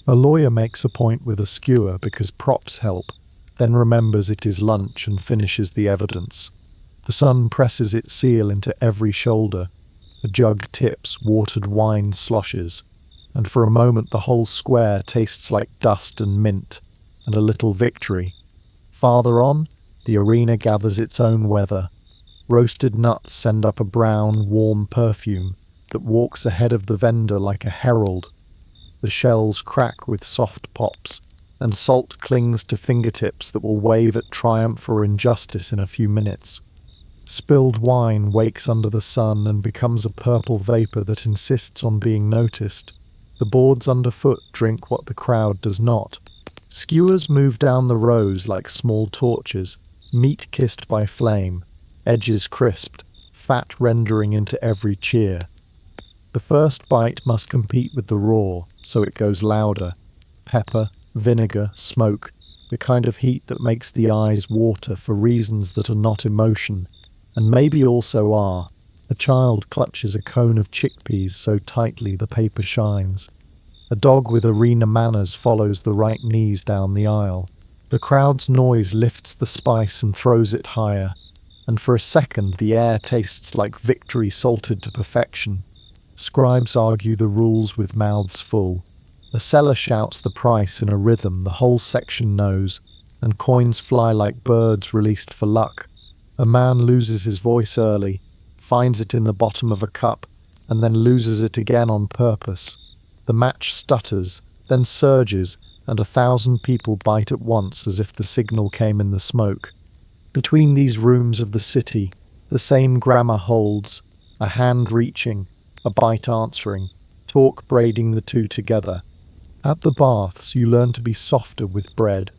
S1: A lawyer makes a point with a skewer because props help, then remembers it is lunch and finishes the evidence. The sun presses its seal into every shoulder. A jug tips, watered wine sloshes, and for a moment the whole square tastes like dust and mint, and a little victory. Farther on, the arena gathers its own weather. Roasted nuts send up a brown, warm perfume that walks ahead of the vendor like a herald. The shells crack with soft pops, and salt clings to fingertips that will wave at triumph or injustice in a few minutes. Spilled wine wakes under the sun and becomes a purple vapor that insists on being noticed. The boards underfoot drink what the crowd does not. Skewers move down the rows like small torches, meat kissed by flame, edges crisped, fat rendering into every cheer. The first bite must compete with the raw, so it goes louder. Pepper, vinegar, smoke, the kind of heat that makes the eyes water for reasons that are not emotion, and maybe also are. A child clutches a cone of chickpeas so tightly the paper shines. A dog with arena manners follows the right knees down the aisle. The crowd's noise lifts the spice and throws it higher, and for a second the air tastes like victory salted to perfection. Scribes argue the rules with mouths full. The seller shouts the price in a rhythm the whole section knows, and coins fly like birds released for luck. A man loses his voice early, finds it in the bottom of a cup, and then loses it again on purpose. The match stutters, then surges, and 1,000 people bite at once as if the signal came in the smoke. Between these rooms of the city, the same grammar holds, a hand reaching, a bite answering, talk braiding the two together. At the baths, you learn to be softer with bread,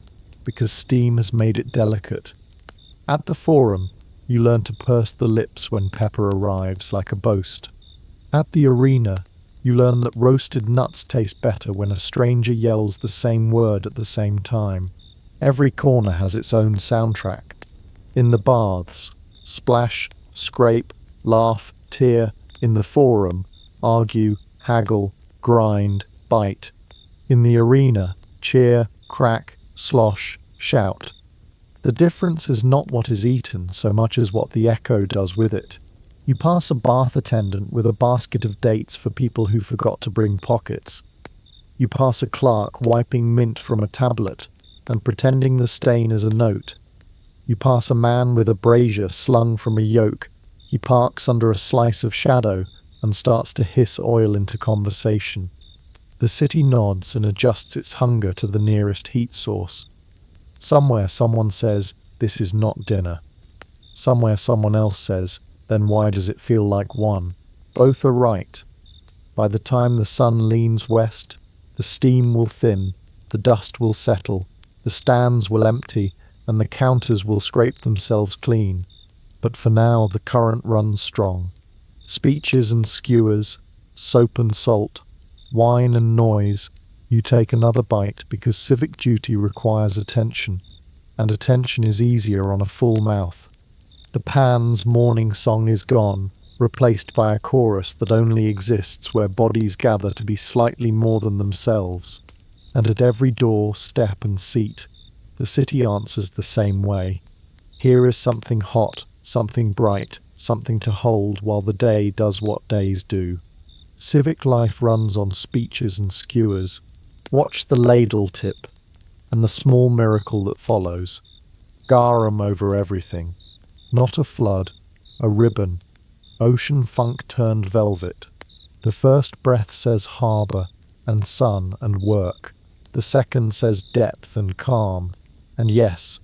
S1: because steam has made it delicate. At the forum, you learn to purse the lips when pepper arrives like a boast. At the arena, you learn that roasted nuts taste better when a stranger yells the same word at the same time. Every corner has its own soundtrack. In the baths, splash, scrape, laugh, tear. In the forum, argue, haggle, grind, bite. In the arena, cheer, crack, slosh, shout. The difference is not what is eaten so much as what the echo does with it. You pass a bath attendant with a basket of dates for people who forgot to bring pockets. You pass a clerk wiping mint from a tablet and pretending the stain is a note. You pass a man with a brazier slung from a yoke. He parks under a slice of shadow and starts to hiss oil into conversation. The city nods and adjusts its hunger to the nearest heat source. Somewhere someone says, "This is not dinner." Somewhere someone else says, "Then why does it feel like one?" Both are right. By the time the sun leans west, the steam will thin, the dust will settle, the stands will empty, and the counters will scrape themselves clean. But for now the current runs strong. Speeches and skewers, soap and salt, wine and noise. You take another bite because civic duty requires attention, and attention is easier on a full mouth. The pan's morning song is gone, replaced by a chorus that only exists where bodies gather to be slightly more than themselves. And at every door, step and seat, the city answers the same way. Here is something hot, something bright, something to hold while the day does what days do. Civic life runs on speeches and skewers. Watch the ladle tip, and the small miracle that follows. Garum over everything. Not a flood, a ribbon. Ocean funk turned velvet. The first breath says harbour, and sun, and work. The second says depth and calm. And yes,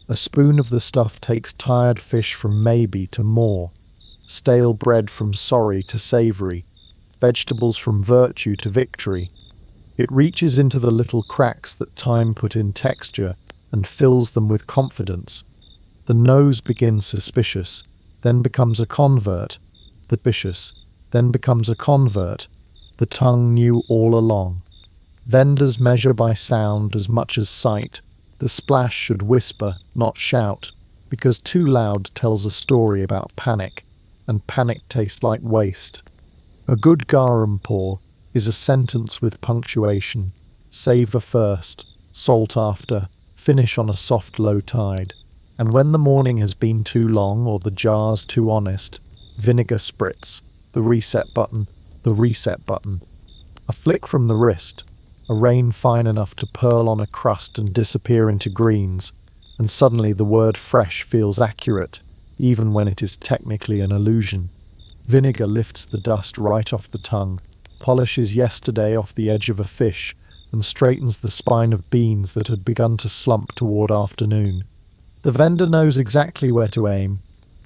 S1: a spoon of the stuff takes tired fish from maybe to more, stale bread from sorry to savoury, vegetables from virtue to victory. It reaches into the little cracks that time put in texture and fills them with confidence. The nose begins suspicious, then becomes a convert. The vicious, then becomes a convert. The tongue knew all along. Vendors measure by sound as much as sight. The splash should whisper, not shout, because too loud tells a story about panic, and panic tastes like waste. A good garum pour is a sentence with punctuation. Savour first, salt after, finish on a soft low tide. And when the morning has been too long or the jar's too honest, vinegar spritz, the reset button, the reset button. A flick from the wrist, a rain fine enough to pearl on a crust and disappear into greens, and suddenly the word fresh feels accurate, even when it is technically an illusion. Vinegar lifts the dust right off the tongue, polishes yesterday off the edge of a fish, and straightens the spine of beans that had begun to slump toward afternoon. The vendor knows exactly where to aim.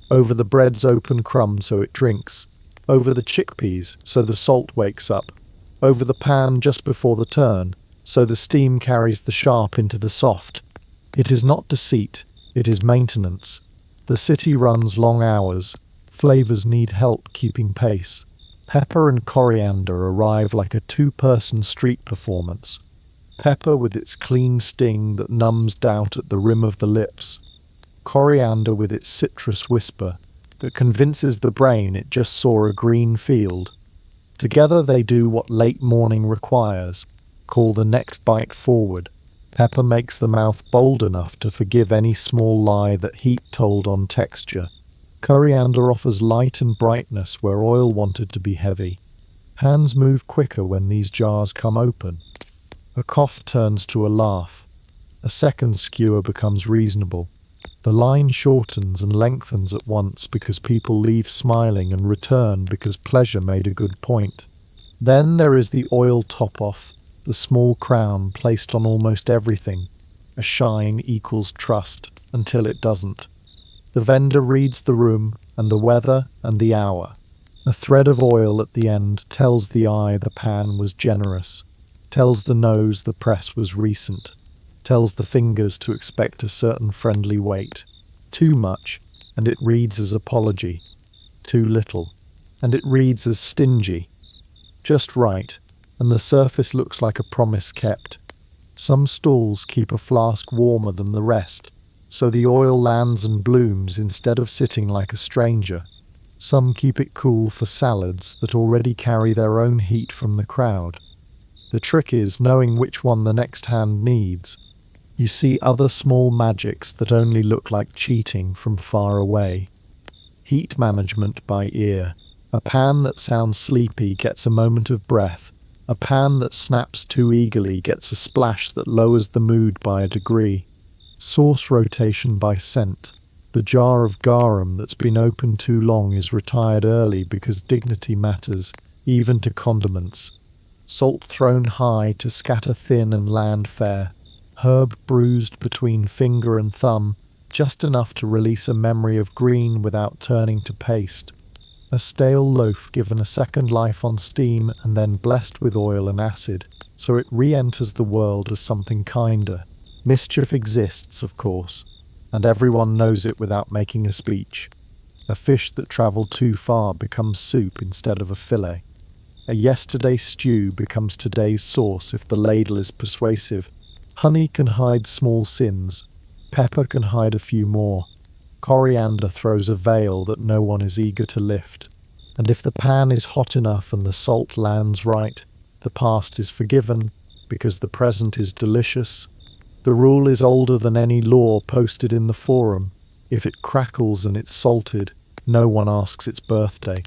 S1: Over the bread's open crumb so it drinks. Over the chickpeas so the salt wakes up. Over the pan just before the turn so the steam carries the sharp into the soft. It is not deceit, it is maintenance. The city runs long hours. Flavors need help keeping pace. Pepper and coriander arrive like a two-person street performance. Pepper with its clean sting that numbs doubt at the rim of the lips. Coriander with its citrus whisper that convinces the brain it just saw a green field. Together they do what late morning requires, call the next bite forward. Pepper makes the mouth bold enough to forgive any small lie that heat told on texture. Coriander offers light and brightness where oil wanted to be heavy. Hands move quicker when these jars come open. A cough turns to a laugh. A second skewer becomes reasonable. The line shortens and lengthens at once because people leave smiling and return because pleasure made a good point. Then there is the oil top-off, the small crown placed on almost everything. A shine equals trust until it doesn't. The vendor reads the room and the weather and the hour. A thread of oil at the end tells the eye the pan was generous, tells the nose the press was recent, tells the fingers to expect a certain friendly weight. Too much, and it reads as apology. Too little, and it reads as stingy. Just right, and the surface looks like a promise kept. Some stalls keep a flask warmer than the rest, so the oil lands and blooms instead of sitting like a stranger. Some keep it cool for salads that already carry their own heat from the crowd. The trick is knowing which one the next hand needs. You see other small magics that only look like cheating from far away. heat management by ear. A pan that sounds sleepy gets a moment of breath. A pan that snaps too eagerly gets a splash that lowers the mood by a degree. Sauce rotation by scent. The jar of garum that's been open too long is retired early because dignity matters, even to condiments. Salt thrown high to scatter thin and land fair. Herb bruised between finger and thumb, just enough to release a memory of green without turning to paste. A stale loaf given a second life on steam and then blessed with oil and acid, so it re-enters the world as something kinder. Mischief exists, of course, and everyone knows it without making a speech. A fish that travelled too far becomes soup instead of a fillet. A yesterday stew becomes today's sauce if the ladle is persuasive. Honey can hide small sins. Pepper can hide a few more. Coriander throws a veil that no one is eager to lift. And if the pan is hot enough and the salt lands right, the past is forgiven because the present is delicious. The rule is older than any law posted in the forum. If it crackles and it's salted, no one asks its birthday.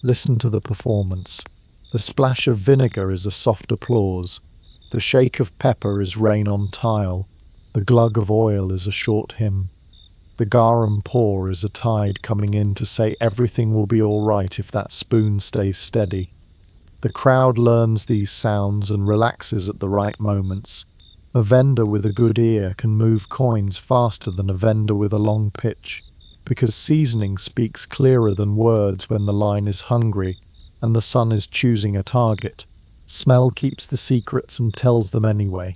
S1: Listen to the performance. The splash of vinegar is a soft applause. The shake of pepper is rain on tile. The glug of oil is a short hymn. The garum pour is a tide coming in to say everything will be all right if that spoon stays steady. The crowd learns these sounds and relaxes at the right moments. A vendor with a good ear can move coins faster than a vendor with a long pitch, because seasoning speaks clearer than words when the line is hungry and the sun is choosing a target. Smell keeps the secrets and tells them anyway.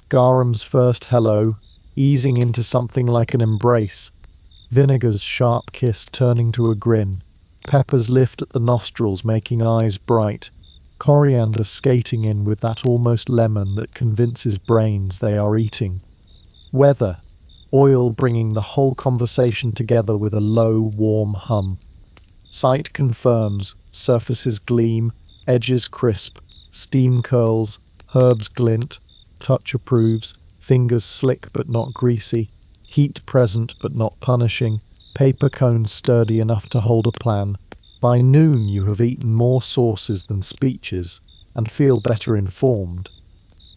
S1: Garum's first hello, easing into something like an embrace. Vinegar's sharp kiss turning to a grin. Pepper's lift at the nostrils making eyes bright. Coriander skating in with that almost lemon that convinces brains they are eating. Weather. Oil bringing the whole conversation together with a low, warm hum. Sight confirms. Surfaces gleam. Edges crisp. Steam curls. Herbs glint. Touch approves. Fingers slick but not greasy. Heat present but not punishing. Paper cones sturdy enough to hold a plan. By noon you have eaten more sauces than speeches, and feel better informed.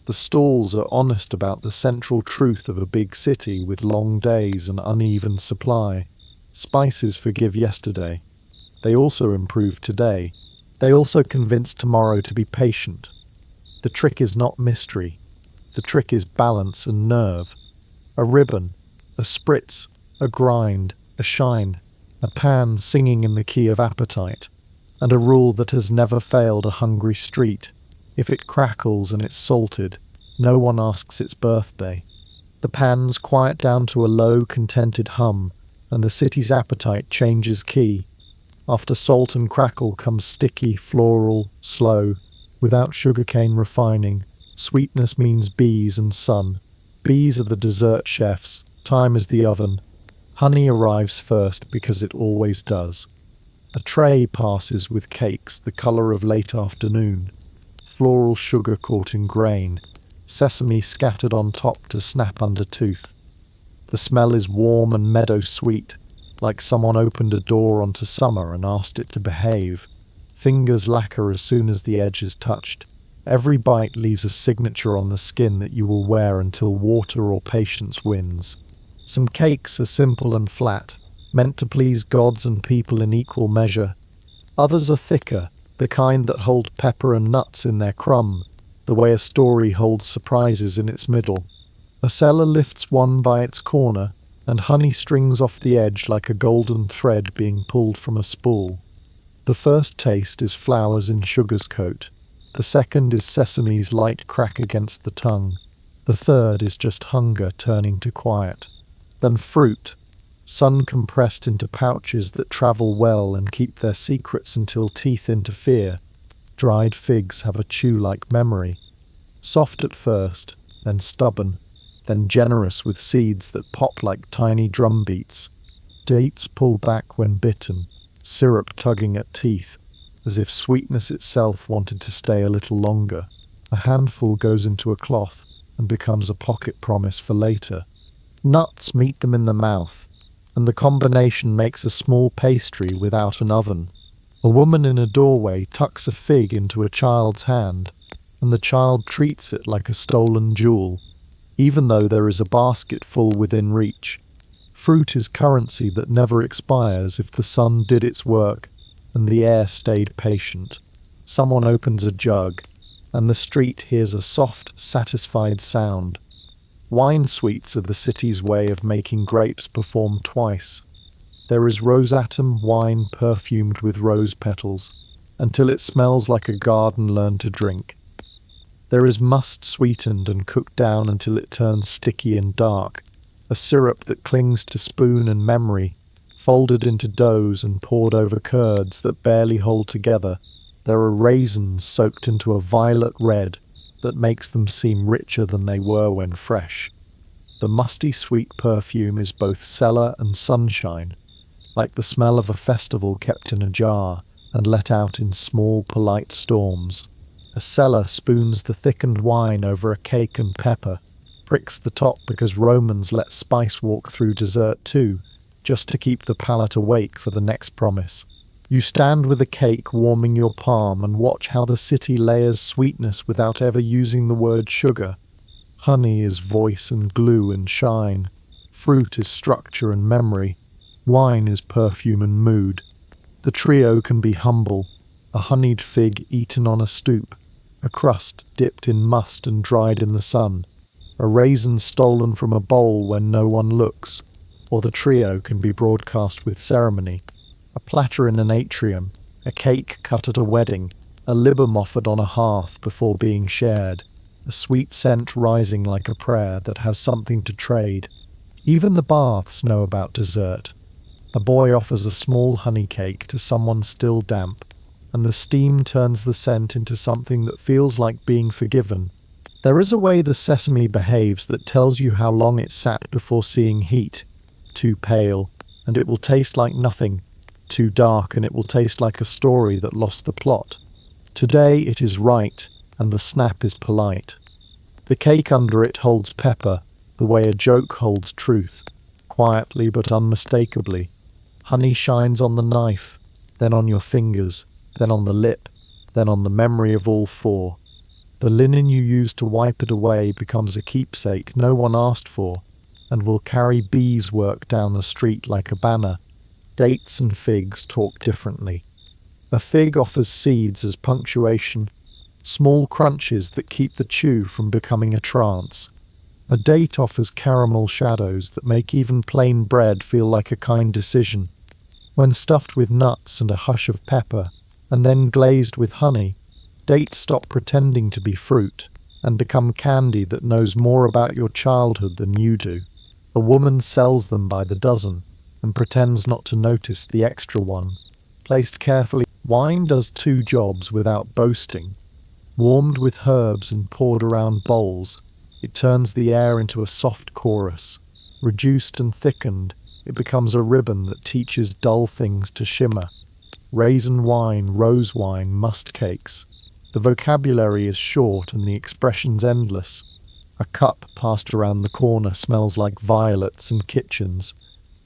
S1: The stalls are honest about the central truth of a big city with long days and uneven supply. Spices forgive yesterday. They also improve today. They also convince tomorrow to be patient. The trick is not mystery. The trick is balance and nerve. A ribbon, a spritz, a grind, a shine, a pan singing in the key of appetite, and a rule that has never failed a hungry street. If it crackles and it's salted, no one asks its birthday. The pans quiet down to a low, contented hum, and the city's appetite changes key. After salt and crackle comes sticky, floral, slow, without sugarcane refining. Sweetness means bees and sun. Bees are the dessert chefs, time is the oven. Honey arrives first because it always does. A tray passes with cakes the colour of late afternoon. Floral sugar caught in grain. Sesame scattered on top to snap under tooth. The smell is warm and meadow sweet, like someone opened a door onto summer and asked it to behave. Fingers lacquer as soon as the edge is touched. Every bite leaves a signature on the skin that you will wear until water or patience wins. Some cakes are simple and flat, meant to please gods and people in equal measure. Others are thicker, the kind that hold pepper and nuts in their crumb, the way a story holds surprises in its middle. A seller lifts one by its corner, and honey strings off the edge like a golden thread being pulled from a spool. The first taste is flowers in sugar's coat. The second is sesame's light crack against the tongue. The third is just hunger turning to quiet. Then fruit, sun compressed into pouches that travel well and keep their secrets until teeth interfere. Dried figs have a chew-like memory. Soft at first, then stubborn, then generous with seeds that pop like tiny drum beats. Dates pull back when bitten, syrup tugging at teeth, as if sweetness itself wanted to stay a little longer. A handful goes into a cloth and becomes a pocket promise for later. Nuts meet them in the mouth. and the combination makes a small pastry without an oven. A woman in a doorway tucks a fig into a child's hand, and the child treats it like a stolen jewel, even though there is a basket full within reach. Fruit is currency that never expires if the sun did its work and the air stayed patient. Someone opens a jug, and the street hears a soft, satisfied sound. Wine sweets are the city's way of making grapes perform twice. There is rosatom wine perfumed with rose petals, until it smells like a garden learned to drink. There is must sweetened and cooked down until it turns sticky and dark, a syrup that clings to spoon and memory, folded into doughs and poured over curds that barely hold together. There are raisins soaked into a violet red that makes them seem richer than they were when fresh. The musty sweet perfume is both cellar and sunshine, like the smell of a festival kept in a jar and let out in small, polite storms. A cellar spoons the thickened wine over a cake and pepper, pricks the top because Romans let spice walk through dessert too, just to keep the palate awake for the next promise. You stand with a cake warming your palm and watch how the city layers sweetness without ever using the word sugar. Honey is voice and glue and shine. Fruit is structure and memory. Wine is perfume and mood. The trio can be humble. A honeyed fig eaten on a stoop. A crust dipped in must and dried in the sun. A raisin stolen from a bowl when no one looks. Or the trio can be broadcast with ceremony. A platter in an atrium. A cake cut at a wedding. A libum offered on a hearth before being shared. A sweet scent rising like a prayer that has something to trade. Even the baths know about dessert. A boy offers a small honey cake to someone still damp, and the steam turns the scent into something that feels like being forgiven. There is a way the sesame behaves that tells you how long it sat before seeing heat. Too pale, and it will taste like nothing. Too dark, and it will taste like a story that lost the plot. Today it is right, and the snap is polite. The cake under it holds pepper, the way a joke holds truth, quietly but unmistakably. Honey shines on the knife, then on your fingers, then on the lip, then on the memory of all four. The linen you use to wipe it away becomes a keepsake no one asked for, and will carry beeswork down the street like a banner. Dates and figs talk differently. A fig offers seeds as punctuation, small crunches that keep the chew from becoming a trance. A date offers caramel shadows that make even plain bread feel like a kind decision. When stuffed with nuts and a hush of pepper, and then glazed with honey, dates stop pretending to be fruit and become candy that knows more about your childhood than you do. A woman sells them by the dozen and pretends not to notice the extra one. Placed carefully, wine does two jobs without boasting. Warmed with herbs and poured around bowls, it turns the air into a soft chorus. Reduced and thickened, it becomes a ribbon that teaches dull things to shimmer. Raisin wine, rose wine, must cakes. The vocabulary is short and the expressions endless. A cup passed around the corner smells like violets and kitchens,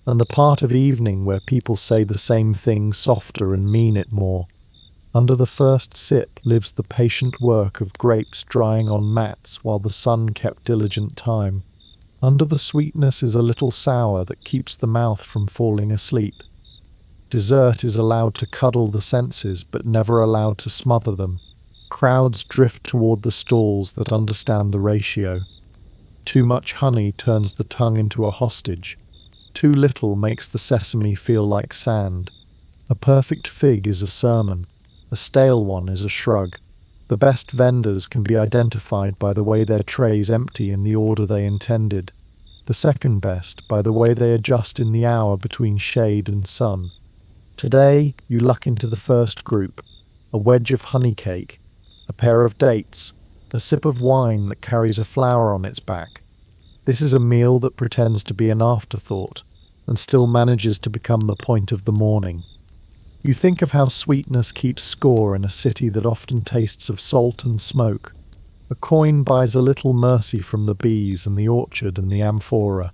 S1: and the part of evening where people say the same thing softer and mean it more. Under the first sip lives the patient work of grapes drying on mats while the sun kept diligent time. Under the sweetness is a little sour that keeps the mouth from falling asleep. Dessert is allowed to cuddle the senses but never allowed to smother them. Crowds drift toward the stalls that understand the ratio. Too much honey turns the tongue into a hostage. Too little makes the sesame feel like sand. A perfect fig is a sermon. A stale one is a shrug. The best vendors can be identified by the way their trays empty in the order they intended. The second best by the way they adjust in the hour between shade and sun. Today, you luck into the first group. A wedge of honey cake, a pair of dates, a sip of wine that carries a flower on its back. This is a meal that pretends to be an afterthought, and still manages to become the point of the morning. You think of how sweetness keeps score in a city that often tastes of salt and smoke. A coin buys a little mercy from the bees and the orchard and the amphora.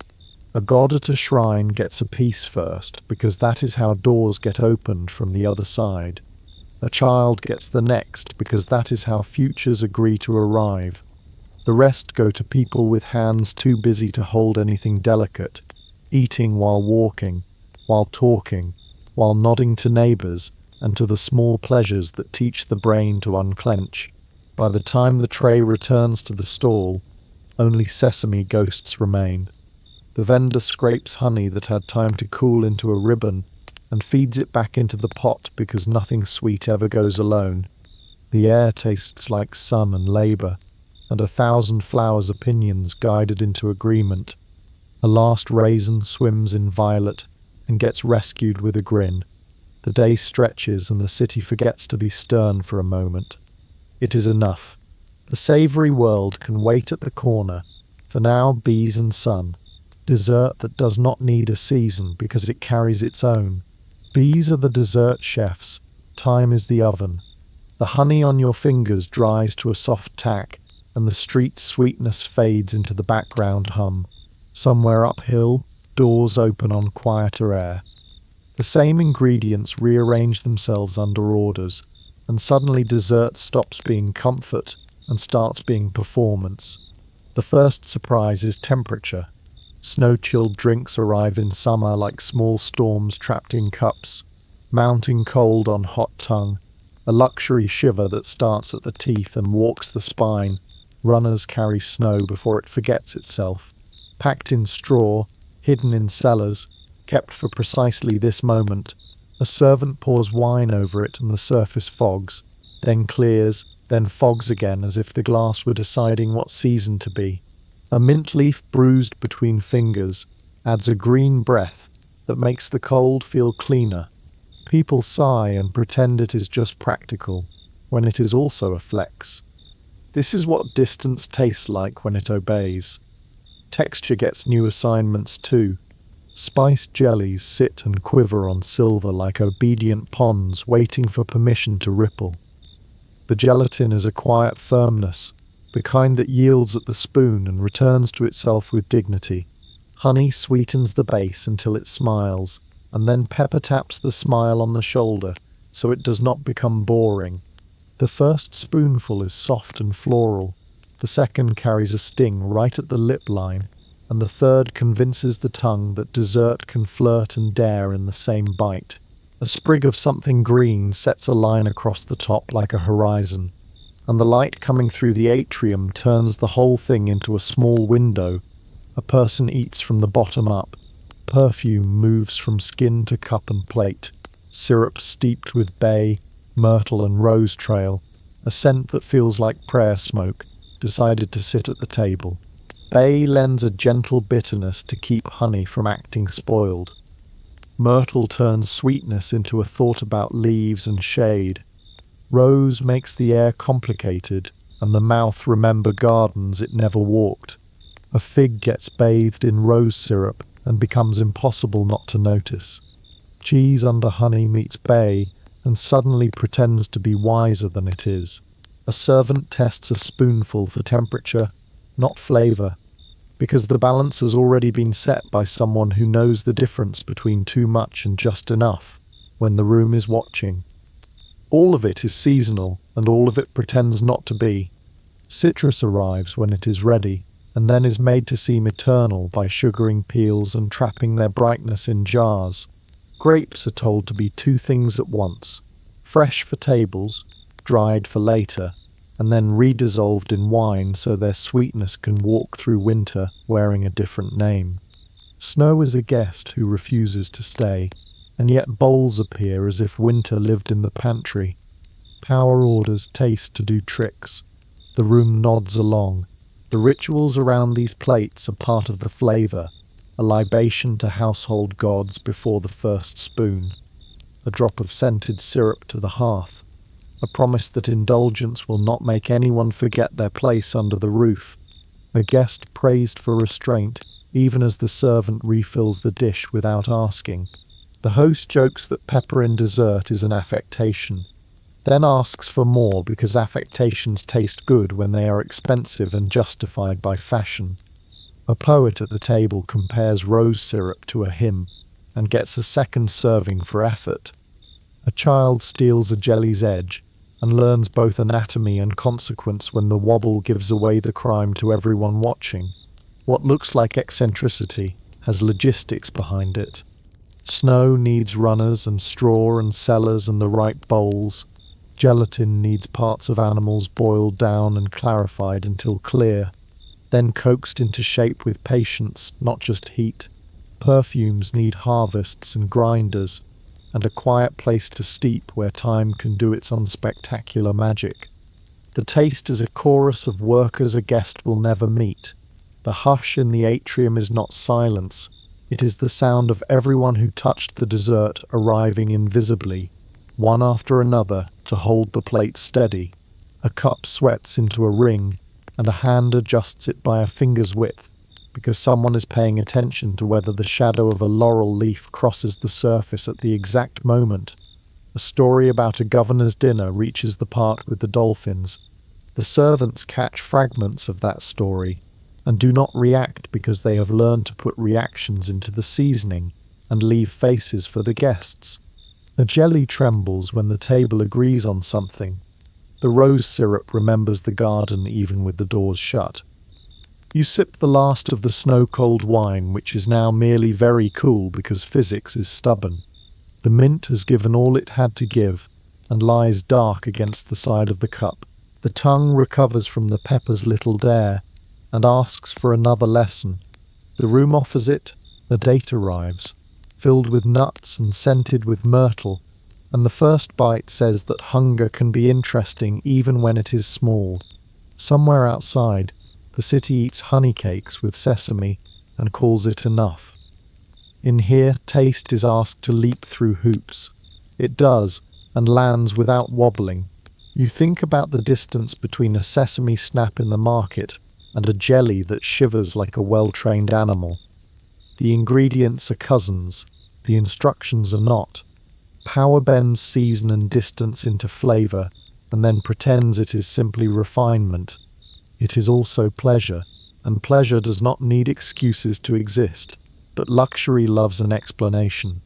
S1: A god at a shrine gets a piece first, because that is how doors get opened from the other side. A child gets the next, because that is how futures agree to arrive. The rest go to people with hands too busy to hold anything delicate, eating while walking, while talking, while nodding to neighbors, and to the small pleasures that teach the brain to unclench. By the time the tray returns to the stall, only sesame ghosts remain. The vendor scrapes honey that had time to cool into a ribbon and feeds it back into the pot because nothing sweet ever goes alone. The air tastes like sun and labor, and 1,000 flowers' opinions guided into agreement. A last raisin swims in violet and gets rescued with a grin. The day stretches and the city forgets to be stern for a moment. It is enough. The savory world can wait at the corner. For now, bees and sun. Dessert that does not need a season because it carries its own. Bees are the dessert chefs. Time is the oven. The honey on your fingers dries to a soft tack, and the street's sweetness fades into the background hum. Somewhere uphill, doors open on quieter air. The same ingredients rearrange themselves under orders, and suddenly dessert stops being comfort and starts being performance. The first surprise is temperature. Snow-chilled drinks arrive in summer like small storms trapped in cups, mounting cold on hot tongue, a luxury shiver that starts at the teeth and walks the spine. Runners carry snow before it forgets itself, packed in straw, hidden in cellars, kept for precisely this moment. A servant pours wine over it and the surface fogs, then clears, then fogs again as if the glass were deciding what season to be. A mint leaf bruised between fingers adds a green breath that makes the cold feel cleaner. People sigh and pretend it is just practical, when it is also a flex. This is what distance tastes like when it obeys. Texture gets new assignments too. Spiced jellies sit and quiver on silver like obedient ponds waiting for permission to ripple. The gelatin is a quiet firmness, the kind that yields at the spoon and returns to itself with dignity. Honey sweetens the base until it smiles, and then pepper taps the smile on the shoulder so it does not become boring. The first spoonful is soft and floral, the second carries a sting right at the lip line, and the third convinces the tongue that dessert can flirt and dare in the same bite. A sprig of something green sets a line across the top like a horizon, and the light coming through the atrium turns the whole thing into a small window. A person eats from the bottom up. Perfume moves from skin to cup and plate. Syrup steeped with bay, myrtle and rose trail, a scent that feels like prayer smoke, decided to sit at the table. Bay lends a gentle bitterness to keep honey from acting spoiled. Myrtle turns sweetness into a thought about leaves and shade. Rose makes the air complicated, and the mouth remember gardens it never walked. A fig gets bathed in rose syrup and becomes impossible not to notice. Cheese under honey meets bay, and suddenly pretends to be wiser than it is. A servant tests a spoonful for temperature, not flavor, because the balance has already been set by someone who knows the difference between too much and just enough when the room is watching. All of it is seasonal, and all of it pretends not to be. Citrus arrives when it is ready, and then is made to seem eternal by sugaring peels and trapping their brightness in jars. Grapes are told to be two things at once, fresh for tables, dried for later, and then redissolved in wine so their sweetness can walk through winter wearing a different name. Snow is a guest who refuses to stay, and yet bowls appear as if winter lived in the pantry. Power orders taste to do tricks. The room nods along. The rituals around these plates are part of the flavor, a libation to household gods before the first spoon, a drop of scented syrup to the hearth, a promise that indulgence will not make anyone forget their place under the roof, a guest praised for restraint, even as the servant refills the dish without asking. The host jokes that pepper in dessert is an affectation, then asks for more because affectations taste good when they are expensive and justified by fashion. A poet at the table compares rose syrup to a hymn and gets a second serving for effort. A child steals a jelly's edge and learns both anatomy and consequence when the wobble gives away the crime to everyone watching. What looks like eccentricity has logistics behind it. Snow needs runners and straw and cellars and the right bowls. Gelatin needs parts of animals boiled down and clarified until clear, then coaxed into shape with patience, not just heat. Perfumes need harvests and grinders, and a quiet place to steep where time can do its unspectacular magic. The taste is a chorus of workers a guest will never meet. The hush in the atrium is not silence. It is the sound of everyone who touched the dessert arriving invisibly, one after another, to hold the plate steady. A cup sweats into a ring, and a hand adjusts it by a finger's width, because someone is paying attention to whether the shadow of a laurel leaf crosses the surface at the exact moment. A story about a governor's dinner reaches the part with the dolphins. The servants catch fragments of that story, and do not react because they have learned to put reactions into the seasoning and leave faces for the guests. The jelly trembles when the table agrees on something. The rose syrup remembers the garden even with the doors shut. You sip the last of the snow-cold wine, which is now merely very cool because physics is stubborn. The mint has given all it had to give and lies dark against the side of the cup. The tongue recovers from the pepper's little dare and asks for another lesson. The room offers it, the date arrives, filled with nuts and scented with myrtle, and the first bite says that hunger can be interesting even when it is small. Somewhere outside, the city eats honey cakes with sesame and calls it enough. In here, taste is asked to leap through hoops. It does, and lands without wobbling. You think about the distance between a sesame snap in the market and a jelly that shivers like a well-trained animal. The ingredients are cousins, the instructions are not. Power bends season and distance into flavor, and then pretends it is simply refinement. It is also pleasure, and pleasure does not need excuses to exist, but luxury loves an explanation.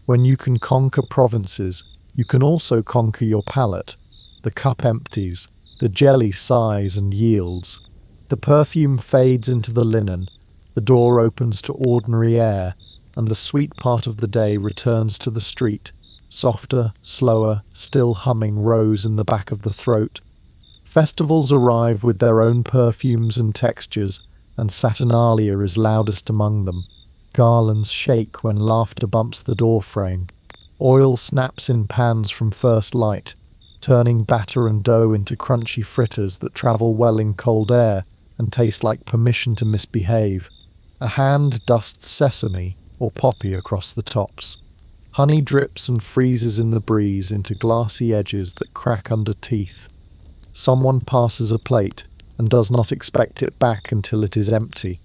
S1: When you can conquer provinces, you can also conquer your palate. The cup empties, the jelly sighs and yields. The perfume fades into the linen, the door opens to ordinary air, and the sweet part of the day returns to the street, softer, slower, still humming rose in the back of the throat. Festivals arrive with their own perfumes and textures, and Saturnalia is loudest among them. Garlands shake when laughter bumps the doorframe. Oil snaps in pans from first light, turning batter and dough into crunchy fritters that travel well in cold air and taste like permission to misbehave. A hand dusts sesame or poppy across the tops. Honey drips and freezes in the breeze into glassy edges that crack under teeth. Someone passes a plate and does not expect it back until it is empty.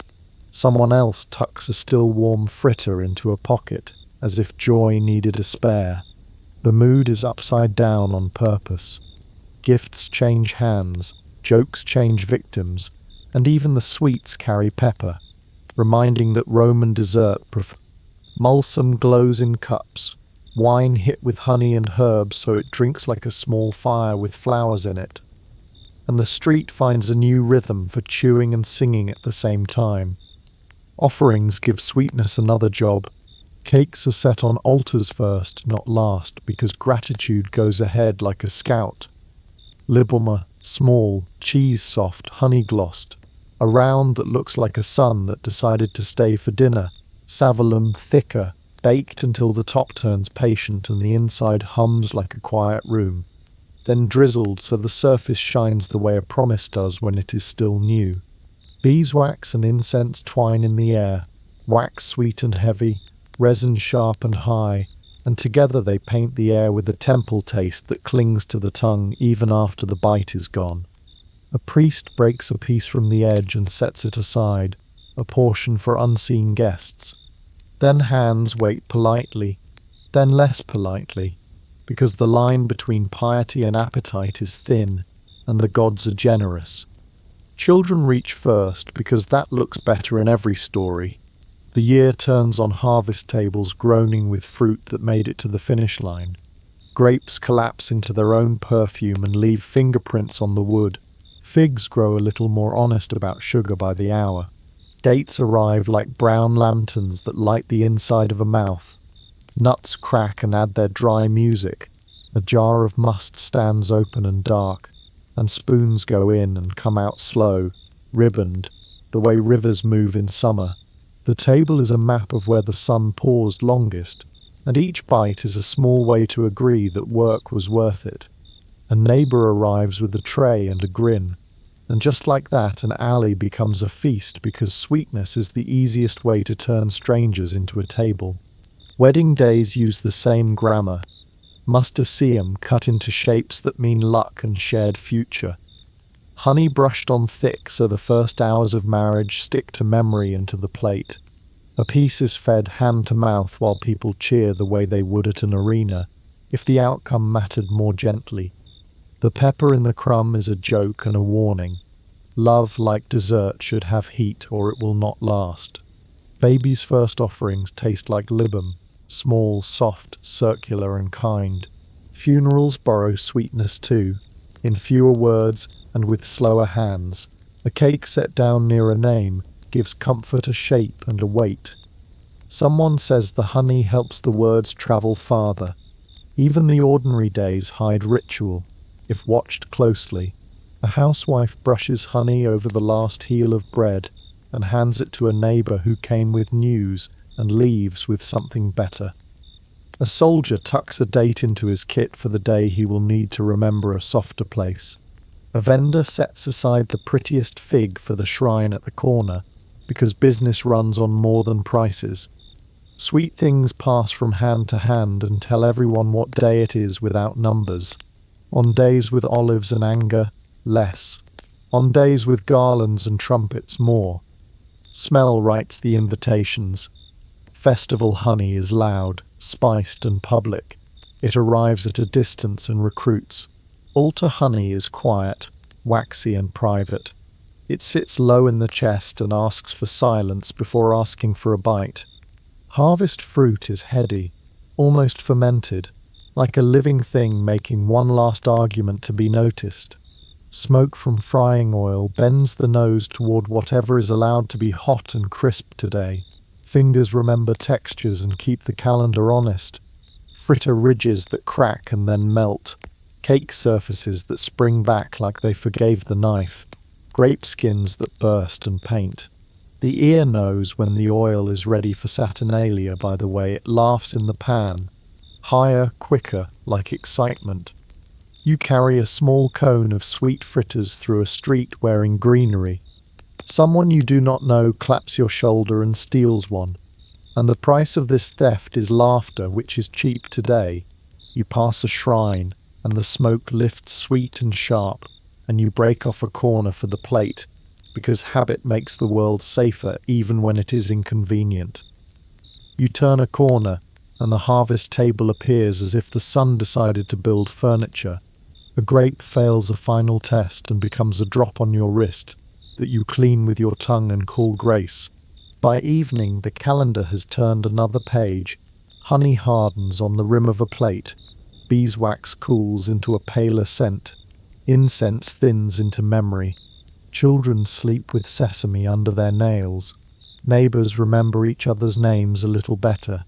S1: Someone else tucks a still warm fritter into a pocket, as if joy needed a spare. The mood is upside down on purpose. Gifts change hands, jokes change victims, and even the sweets carry pepper, reminding that Roman dessert Mulsum glows in cups, wine hit with honey and herbs so it drinks like a small fire with flowers in it. And the street finds a new rhythm for chewing and singing at the same time. Offerings give sweetness another job. Cakes are set on altars first, not last, because gratitude goes ahead like a scout. Liboma, small, cheese-soft, honey-glossed. A round that looks like a sun that decided to stay for dinner. Savalum, thicker, baked until the top turns patient and the inside hums like a quiet room. Then drizzled so the surface shines the way a promise does when it is still new. Beeswax and incense twine in the air, wax sweet and heavy, resin sharp and high, and together they paint the air with a temple taste that clings to the tongue even after the bite is gone. A priest breaks a piece from the edge and sets it aside, a portion for unseen guests. Then hands wait politely, then less politely, because the line between piety and appetite is thin, and the gods are generous. Children reach first because that looks better in every story. The year turns on harvest tables groaning with fruit that made it to the finish line. Grapes collapse into their own perfume and leave fingerprints on the wood. Figs grow a little more honest about sugar by the hour. Dates arrive like brown lanterns that light the inside of a mouth. Nuts crack and add their dry music. A jar of must stands open and dark, and spoons go in and come out slow, ribboned, the way rivers move in summer. The table is a map of where the sun paused longest, and each bite is a small way to agree that work was worth it. A neighbor arrives with a tray and a grin, and just like that, an alley becomes a feast because sweetness is the easiest way to turn strangers into a table. Wedding days use the same grammar. Mustaceum cut into shapes that mean luck and shared future. Honey brushed on thick so the first hours of marriage stick to memory and to the plate. A piece is fed hand to mouth while people cheer the way they would at an arena, if the outcome mattered more gently. The pepper in the crumb is a joke and a warning. Love, like dessert, should have heat or it will not last. Baby's first offerings taste like libum, small, soft, circular and kind. Funerals borrow sweetness too, in fewer words and with slower hands. A cake set down near a name gives comfort a shape and a weight. Someone says the honey helps the words travel farther. Even the ordinary days hide ritual, if watched closely. A housewife brushes honey over the last heel of bread and hands it to a neighbor who came with news and leaves with something better. A soldier tucks a date into his kit for the day he will need to remember a softer place. A vendor sets aside the prettiest fig for the shrine at the corner, because business runs on more than prices. Sweet things pass from hand to hand and tell everyone what day it is without numbers. On days with olives and anger, less. On days with garlands and trumpets, more. Smell writes the invitations. Festival honey is loud, spiced and public. It arrives at a distance and recruits. Altar honey is quiet, waxy and private. It sits low in the chest and asks for silence before asking for a bite. Harvest fruit is heady, almost fermented, like a living thing making one last argument to be noticed. Smoke from frying oil bends the nose toward whatever is allowed to be hot and crisp today. Fingers remember textures and keep the calendar honest. Fritter ridges that crack and then melt. Cake surfaces that spring back like they forgave the knife. Grape skins that burst and paint. The ear knows when the oil is ready for Saturnalia by the way it laughs in the pan. Higher, quicker, like excitement. You carry a small cone of sweet fritters through a street wearing greenery. Someone you do not know claps your shoulder and steals one. And the price of this theft is laughter, which is cheap today. You pass a shrine, and the smoke lifts sweet and sharp, and you break off a corner for the plate, because habit makes the world safer even when it is inconvenient. You turn a corner, and the harvest table appears as if the sun decided to build furniture. A grape fails a final test and becomes a drop on your wrist that you clean with your tongue and call grace. By evening, the calendar has turned another page. Honey hardens on the rim of a plate. Beeswax cools into a paler scent. Incense thins into memory. Children sleep with sesame under their nails. Neighbors remember each other's names a little better.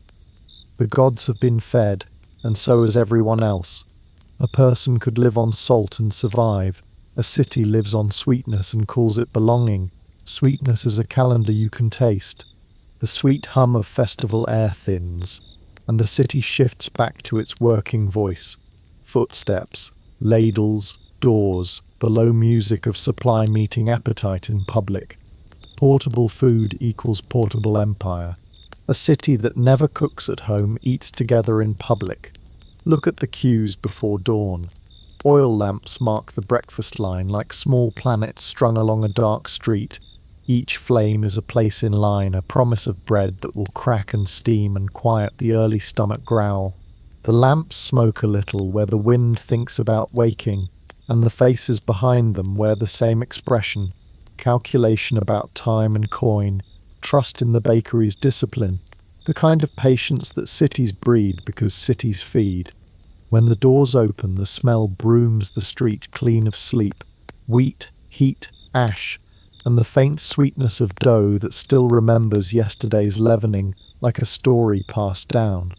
S1: The gods have been fed, and so has everyone else. A person could live on salt and survive. A city lives on sweetness and calls it belonging. Sweetness is a calendar you can taste. The sweet hum of festival air thins, and the city shifts back to its working voice. Footsteps, ladles, doors, the low music of supply meeting appetite in public. Portable food equals portable empire. A city that never cooks at home eats together in public. Look at the queues before dawn. Oil lamps mark the breakfast line like small planets strung along a dark street. Each flame is a place in line, a promise of bread that will crack and steam and quiet the early stomach growl. The lamps smoke a little where the wind thinks about waking, and the faces behind them wear the same expression. calculation about time and coin, trust in the bakery's discipline, the kind of patience that cities breed because cities feed. When the doors open, the smell brooms the street clean of sleep, wheat, heat, ash, and the faint sweetness of dough that still remembers yesterday's leavening like a story passed down.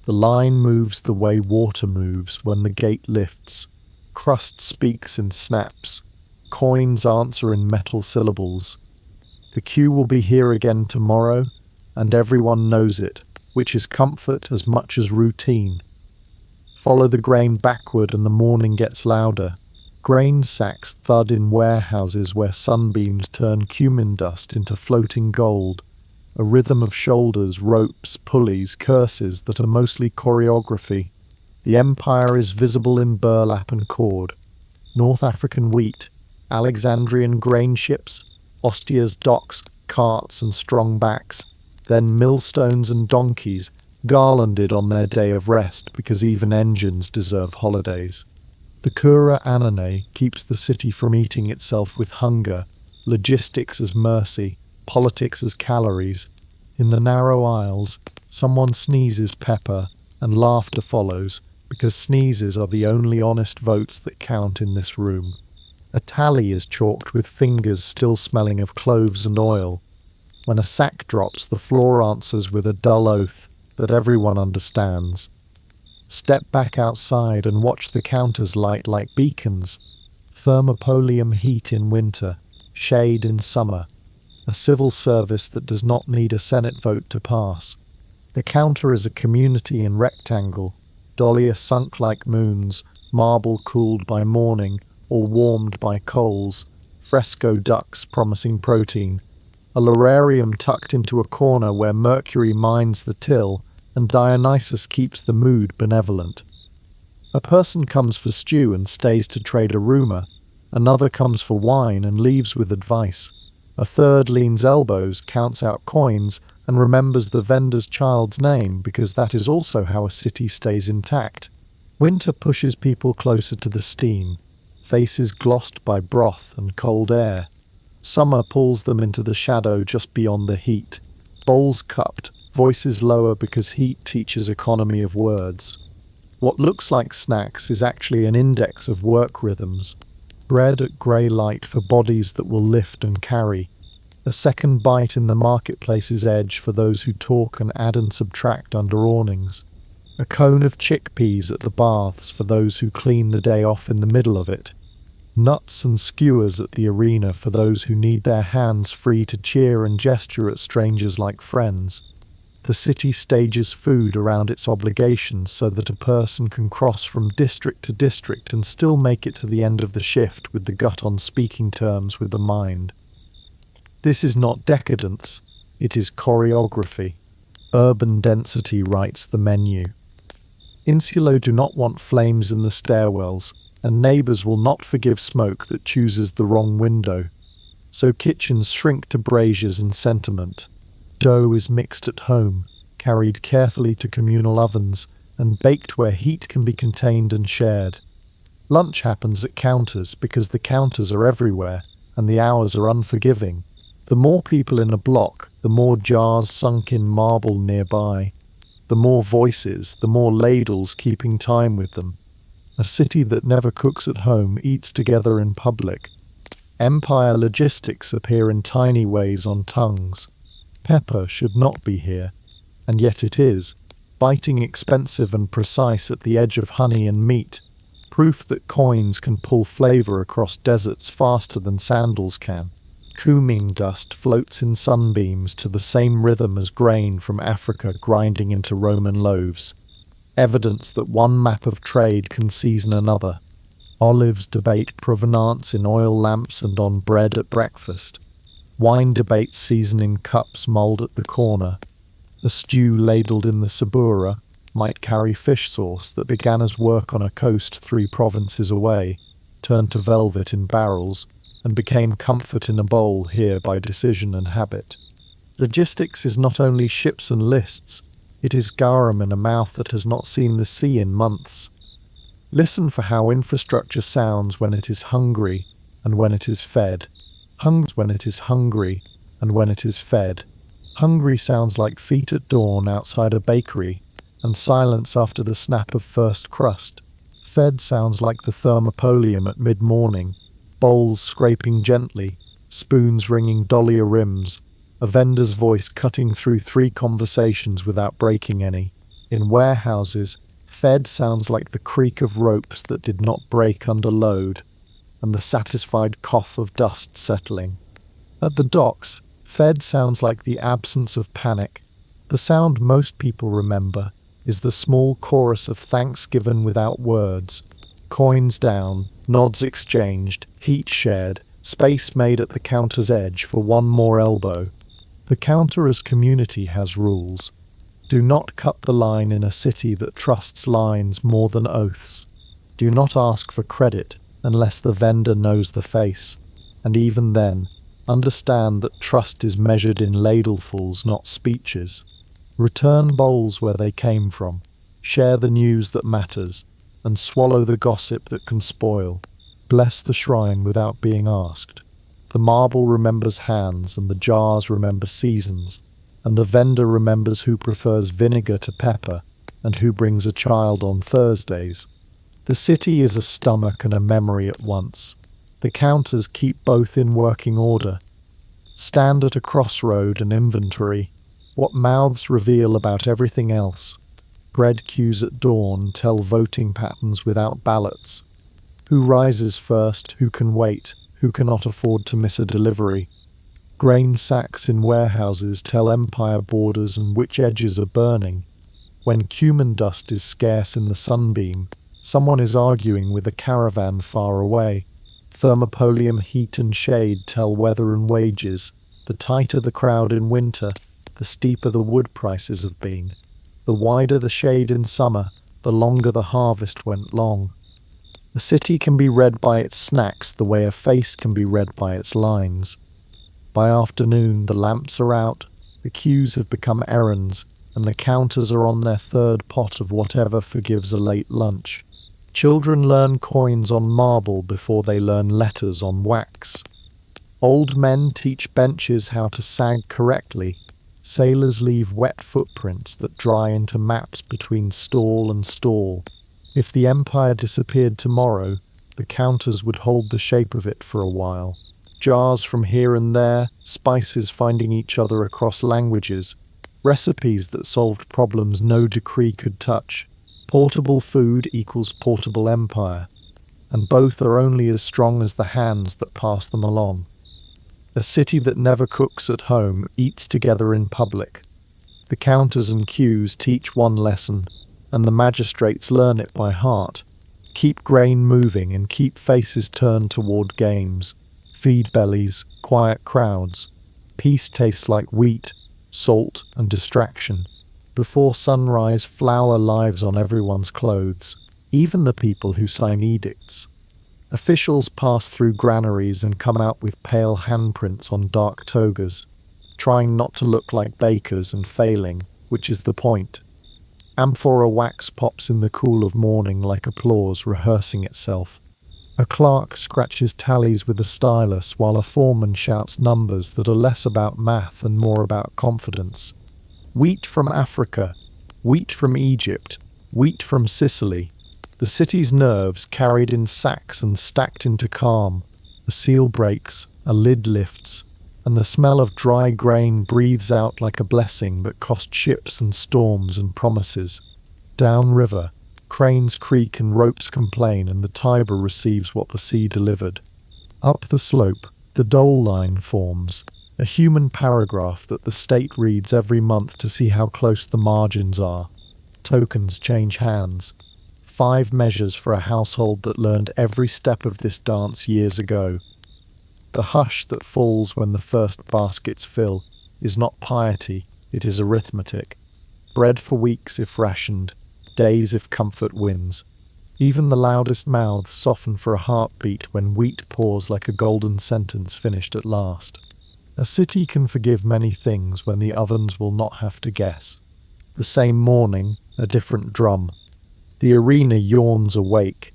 S1: The line moves the way water moves when the gate lifts. Crust speaks in snaps. Coins answer in metal syllables. The queue will be here again tomorrow, and everyone knows it, which is comfort as much as routine. Follow the grain backward and the morning gets louder. Grain sacks thud in warehouses where sunbeams turn cumin dust into floating gold. A rhythm of shoulders, ropes, pulleys, curses that are mostly choreography. The empire is visible in burlap and cord. North African wheat, Alexandrian grain ships, Ostia's docks, carts and strong backs, then millstones and donkeys, garlanded on their day of rest because even engines deserve holidays. The Kura Anane keeps the city from eating itself with hunger, logistics as mercy, politics as calories. In the narrow aisles, someone sneezes pepper and laughter follows because sneezes are the only honest votes that count in this room. A tally is chalked with fingers still smelling of cloves and oil. When a sack drops, the floor answers with a dull oath that everyone understands. Step back outside and watch the counters light like beacons. Thermopolium heat in winter, shade in summer. A civil service that does not need a Senate vote to pass. The counter is a community in rectangle, dahlia sunk like moons, marble cooled by morning or warmed by coals, fresco ducks promising protein, a lararium tucked into a corner where Mercury mines the till and Dionysus keeps the mood benevolent. A person comes for stew and stays to trade a rumour, another comes for wine and leaves with advice, a third leans elbows, counts out coins, and remembers the vendor's child's name because that is also how a city stays intact. Winter pushes people closer to the steam, faces glossed by broth and cold air. Summer pulls them into the shadow just beyond the heat, bowls cupped, voices lower because heat teaches economy of words. What looks like snacks is actually an index of work rhythms. Bread at grey light for bodies that will lift and carry. A second bite in the marketplace's edge for those who talk and add and subtract under awnings. A cone of chickpeas at the baths for those who clean the day off in the middle of it. Nuts and skewers at the arena for those who need their hands free to cheer and gesture at strangers like friends. The city stages food around its obligations so that a person can cross from district to district and still make it to the end of the shift with the gut on speaking terms with the mind. This is not decadence, it is choreography. Urban density writes the menu. Insulo do not want flames in the stairwells, and neighbours will not forgive smoke that chooses the wrong window. So kitchens shrink to braziers and sentiment. Dough is mixed at home, carried carefully to communal ovens, and baked where heat can be contained and shared. Lunch happens at counters because the counters are everywhere, and the hours are unforgiving. The more people in a block, the more jars sunk in marble nearby. The more voices, the more ladles keeping time with them. A city that never cooks at home eats together in public. Empire logistics appear in tiny ways on tongues. Pepper should not be here, and yet it is, biting expensive and precise at the edge of honey and meat, proof that coins can pull flavour across deserts faster than sandals can. Cumin dust floats in sunbeams to the same rhythm as grain from Africa grinding into Roman loaves. Evidence that one map of trade can season another. Olives debate provenance in oil lamps and on bread at breakfast. Wine debates season in cups mulled at the corner. A stew ladled in the Sabura might carry fish sauce that began as work on a coast 3 provinces away, turned to velvet in barrels, and became comfort in a bowl here by decision and habit. Logistics is not only ships and lists, it is garum in a mouth that has not seen the sea in months. Listen for how infrastructure sounds when it is hungry and when it is fed. Hungry when it is hungry, and when it is fed. Hungry sounds like feet at dawn outside a bakery, and silence after the snap of first crust. Fed sounds like the thermopolium at mid-morning, bowls scraping gently, spoons ringing Dahlia rims, a vendor's voice cutting through three conversations without breaking any. In warehouses, fed sounds like the creak of ropes that did not break under load, and the satisfied cough of dust settling. At the docks, fed sounds like the absence of panic. The sound most people remember is the small chorus of thanks given without words. Coins down, nods exchanged, heat shared, space made at the counter's edge for one more elbow. The counter as community has rules. Do not cut the line in a city that trusts lines more than oaths. Do not ask for credit unless the vendor knows the face. And even then, understand that trust is measured in ladlefuls, not speeches. Return bowls where they came from. Share the news that matters, and swallow the gossip that can spoil. Bless the shrine without being asked. The marble remembers hands, and the jars remember seasons, and the vendor remembers who prefers vinegar to pepper, and who brings a child on Thursdays. The city is a stomach and a memory at once. The counters keep both in working order. Stand at a crossroad and inventory what mouths reveal about everything else. Bread queues at dawn tell voting patterns without ballots. Who rises first, who can wait, who cannot afford to miss a delivery. Grain sacks in warehouses tell empire borders and which edges are burning. When cumin dust is scarce in the sunbeam, someone is arguing with a caravan far away. Thermopolium heat and shade tell weather and wages. The tighter the crowd in winter, the steeper the wood prices have been. The wider the shade in summer, the longer the harvest went long. A city can be read by its snacks the way a face can be read by its lines. By afternoon, the lamps are out, the queues have become errands, and the counters are on their third pot of whatever forgives a late lunch. Children learn coins on marble before they learn letters on wax. Old men teach benches how to sag correctly. Sailors leave wet footprints that dry into maps between stall and stall. If the empire disappeared tomorrow, the counters would hold the shape of it for a while. Jars from here and there, spices finding each other across languages, recipes that solved problems no decree could touch. Portable food equals portable empire, and both are only as strong as the hands that pass them along. A city that never cooks at home eats together in public. The counters and queues teach one lesson, and the magistrates learn it by heart. Keep grain moving and keep faces turned toward games. Feed bellies, quiet crowds. Peace tastes like wheat, salt, and distraction. Before sunrise, flour lives on everyone's clothes, even the people who sign edicts. Officials pass through granaries and come out with pale handprints on dark togas, trying not to look like bakers and failing, which is the point. Amphora wax pops in the cool of morning like applause rehearsing itself. A clerk scratches tallies with a stylus while a foreman shouts numbers that are less about math and more about confidence. Wheat from Africa, wheat from Egypt, wheat from Sicily. The city's nerves carried in sacks and stacked into calm. A seal breaks, a lid lifts, and the smell of dry grain breathes out like a blessing that cost ships and storms and promises. Downriver, cranes creak and ropes complain, and the Tiber receives what the sea delivered. Up the slope, the dole line forms, a human paragraph that the state reads every month to see how close the margins are. Tokens change hands. 5 measures for a household that learned every step of this dance years ago. The hush that falls when the first baskets fill is not piety, it is arithmetic. Bread for weeks if rationed, days if comfort wins. Even the loudest mouths soften for a heartbeat when wheat pours like a golden sentence finished at last. A city can forgive many things when the ovens will not have to guess. The same morning, a different drum. The arena yawns awake,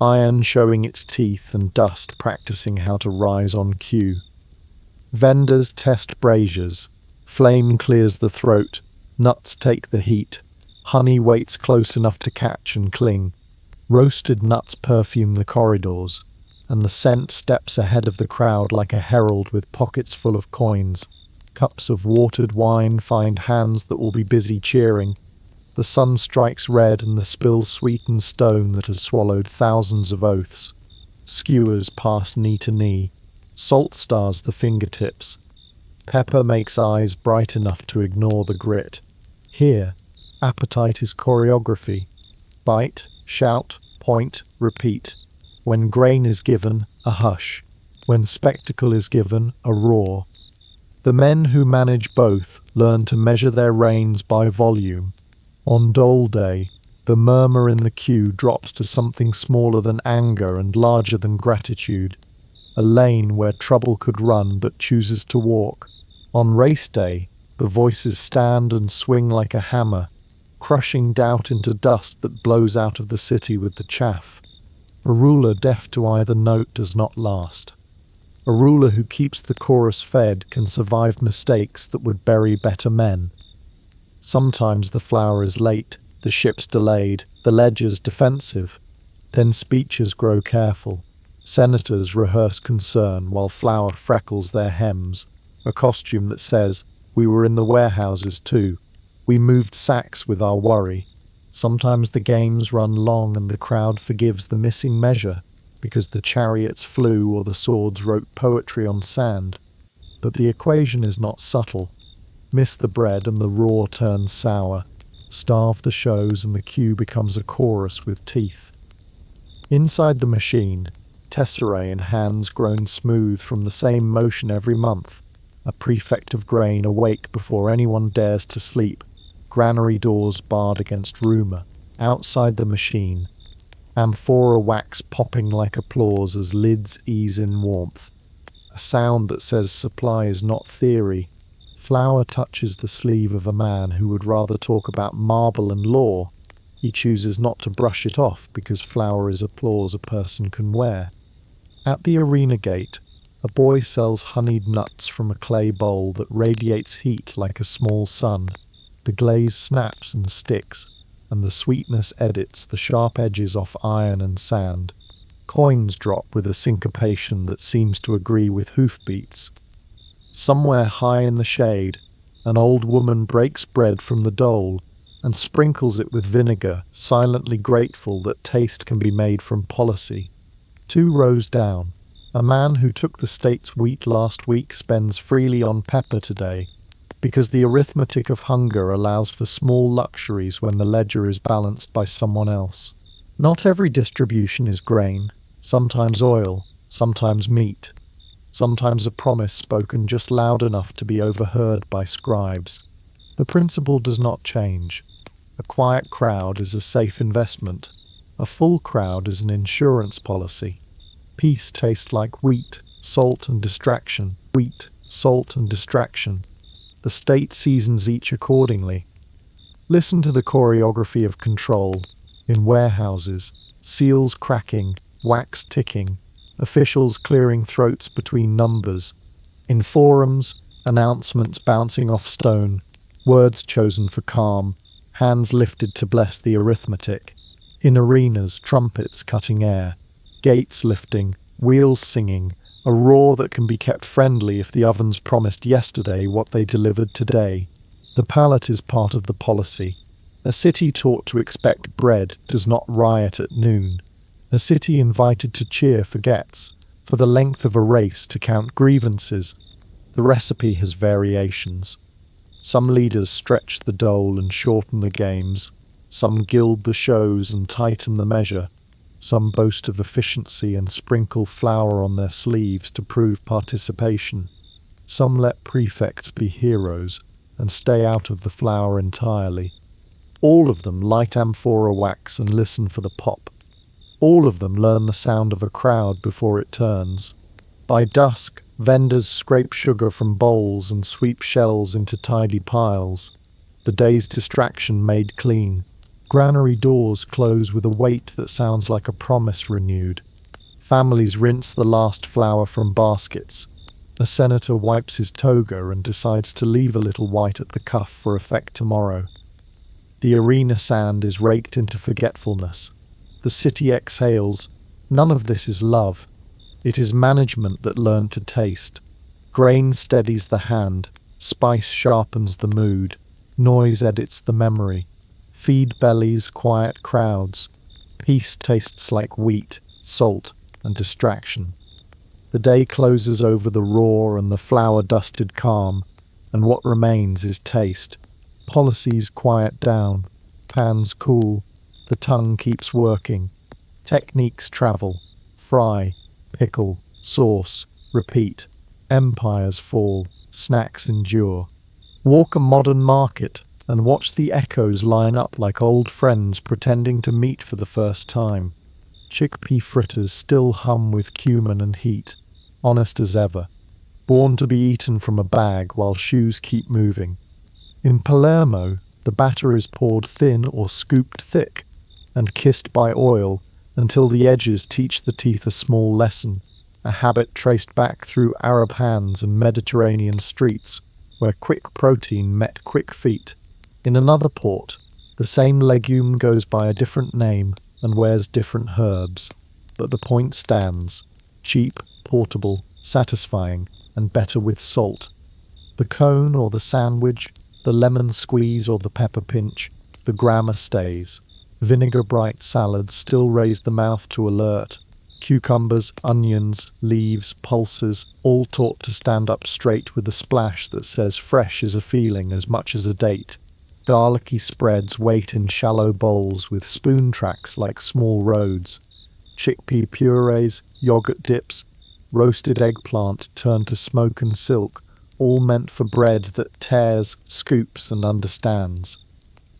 S1: iron showing its teeth and dust practicing how to rise on cue. Vendors test braziers. Flame clears the throat. Nuts take the heat. Honey waits close enough to catch and cling. Roasted nuts perfume the corridors, and the scent steps ahead of the crowd like a herald with pockets full of coins. Cups of watered wine find hands that will be busy cheering. The sun strikes red and the spill sweetens stone that has swallowed thousands of oaths. Skewers pass knee to knee. Salt stars the fingertips. Pepper makes eyes bright enough to ignore the grit. Here, appetite is choreography. Bite, shout, point, repeat. When grain is given, a hush. When spectacle is given, a roar. The men who manage both learn to measure their reins by volume. On dole day, the murmur in the queue drops to something smaller than anger and larger than gratitude. A lane where trouble could run but chooses to walk. On race day, the voices stand and swing like a hammer, crushing doubt into dust that blows out of the city with the chaff. A ruler deaf to either note does not last. A ruler who keeps the chorus fed can survive mistakes that would bury better men. Sometimes the flower is late, the ship's delayed, the ledger's defensive. Then speeches grow careful. Senators rehearse concern while flour freckles their hems. A costume that says, "We were in the warehouses too. We moved sacks with our worry." Sometimes the games run long and the crowd forgives the missing measure because the chariots flew or the swords wrote poetry on sand. But the equation is not subtle. Miss the bread and the raw turns sour. Starve the shows and the queue becomes a chorus with teeth. Inside the machine, tesserae in hands grown smooth from the same motion every month. A prefect of grain awake before anyone dares to sleep. Granary doors barred against rumour. Outside the machine, amphora wax popping like applause as lids ease in warmth. A sound that says supply is not theory. Flour touches the sleeve of a man who would rather talk about marble and law. He chooses not to brush it off because flour is applause a person can wear. At the arena gate, a boy sells honeyed nuts from a clay bowl that radiates heat like a small sun. The glaze snaps and sticks, and the sweetness edits the sharp edges off iron and sand. Coins drop with a syncopation that seems to agree with hoofbeats. Somewhere high in the shade, an old woman breaks bread from the dole and sprinkles it with vinegar, silently grateful that taste can be made from policy. 2 rows down, a man who took the state's wheat last week spends freely on pepper today, because the arithmetic of hunger allows for small luxuries when the ledger is balanced by someone else. Not every distribution is grain, sometimes oil, sometimes meat, sometimes a promise spoken just loud enough to be overheard by scribes. The principle does not change. A quiet crowd is a safe investment. A full crowd is an insurance policy. Peace tastes like wheat, salt and distraction. Wheat, salt and distraction. The state seasons each accordingly. Listen to the choreography of control. In warehouses, seals cracking, wax ticking, officials clearing throats between numbers. In forums, announcements bouncing off stone, words chosen for calm, hands lifted to bless the arithmetic. In arenas, trumpets cutting air, gates lifting, wheels singing, a roar that can be kept friendly if the ovens promised yesterday what they delivered today. The palate is part of the policy. A city taught to expect bread does not riot at noon. A city invited to cheer forgets, for the length of a race, to count grievances. The recipe has variations. Some leaders stretch the dole and shorten the games. Some gild the shows and tighten the measure. Some boast of efficiency and sprinkle flour on their sleeves to prove participation. Some let prefects be heroes and stay out of the flour entirely. All of them light amphora wax and listen for the pop. All of them learn the sound of a crowd before it turns. By dusk, vendors scrape sugar from bowls and sweep shells into tidy piles. The day's distraction made clean. Granary doors close with a weight that sounds like a promise renewed. Families rinse the last flour from baskets. A senator wipes his toga and decides to leave a little white at the cuff for effect tomorrow. The arena sand is raked into forgetfulness. The city exhales. None of this is love. It is management that learned to taste. Grain steadies the hand. Spice sharpens the mood. Noise edits the memory. Feed bellies, quiet crowds. Peace tastes like wheat, salt, and distraction. The day closes over the raw and the flour-dusted calm, and what remains is taste. Policies quiet down. Pans cool. The tongue keeps working. Techniques travel. Fry, pickle, sauce, repeat. Empires fall. Snacks endure. Walk a modern market and watch the echoes line up like old friends pretending to meet for the first time. Chickpea fritters still hum with cumin and heat, honest as ever, born to be eaten from a bag while shoes keep moving. In Palermo, the batter is poured thin or scooped thick and kissed by oil until the edges teach the teeth a small lesson, a habit traced back through Arab hands and Mediterranean streets, where quick protein met quick feet. In another port, the same legume goes by a different name and wears different herbs, but the point stands: cheap, portable, satisfying, and better with salt. The cone or the sandwich, the lemon squeeze or the pepper pinch, the grammar stays. Vinegar-bright salads still raise the mouth to alert. Cucumbers, onions, leaves, pulses, all taught to stand up straight with a splash that says fresh is a feeling as much as a date. Garlicky spreads wait in shallow bowls with spoon tracks like small roads. Chickpea purees, yogurt dips, roasted eggplant turned to smoke and silk, all meant for bread that tears, scoops, and understands.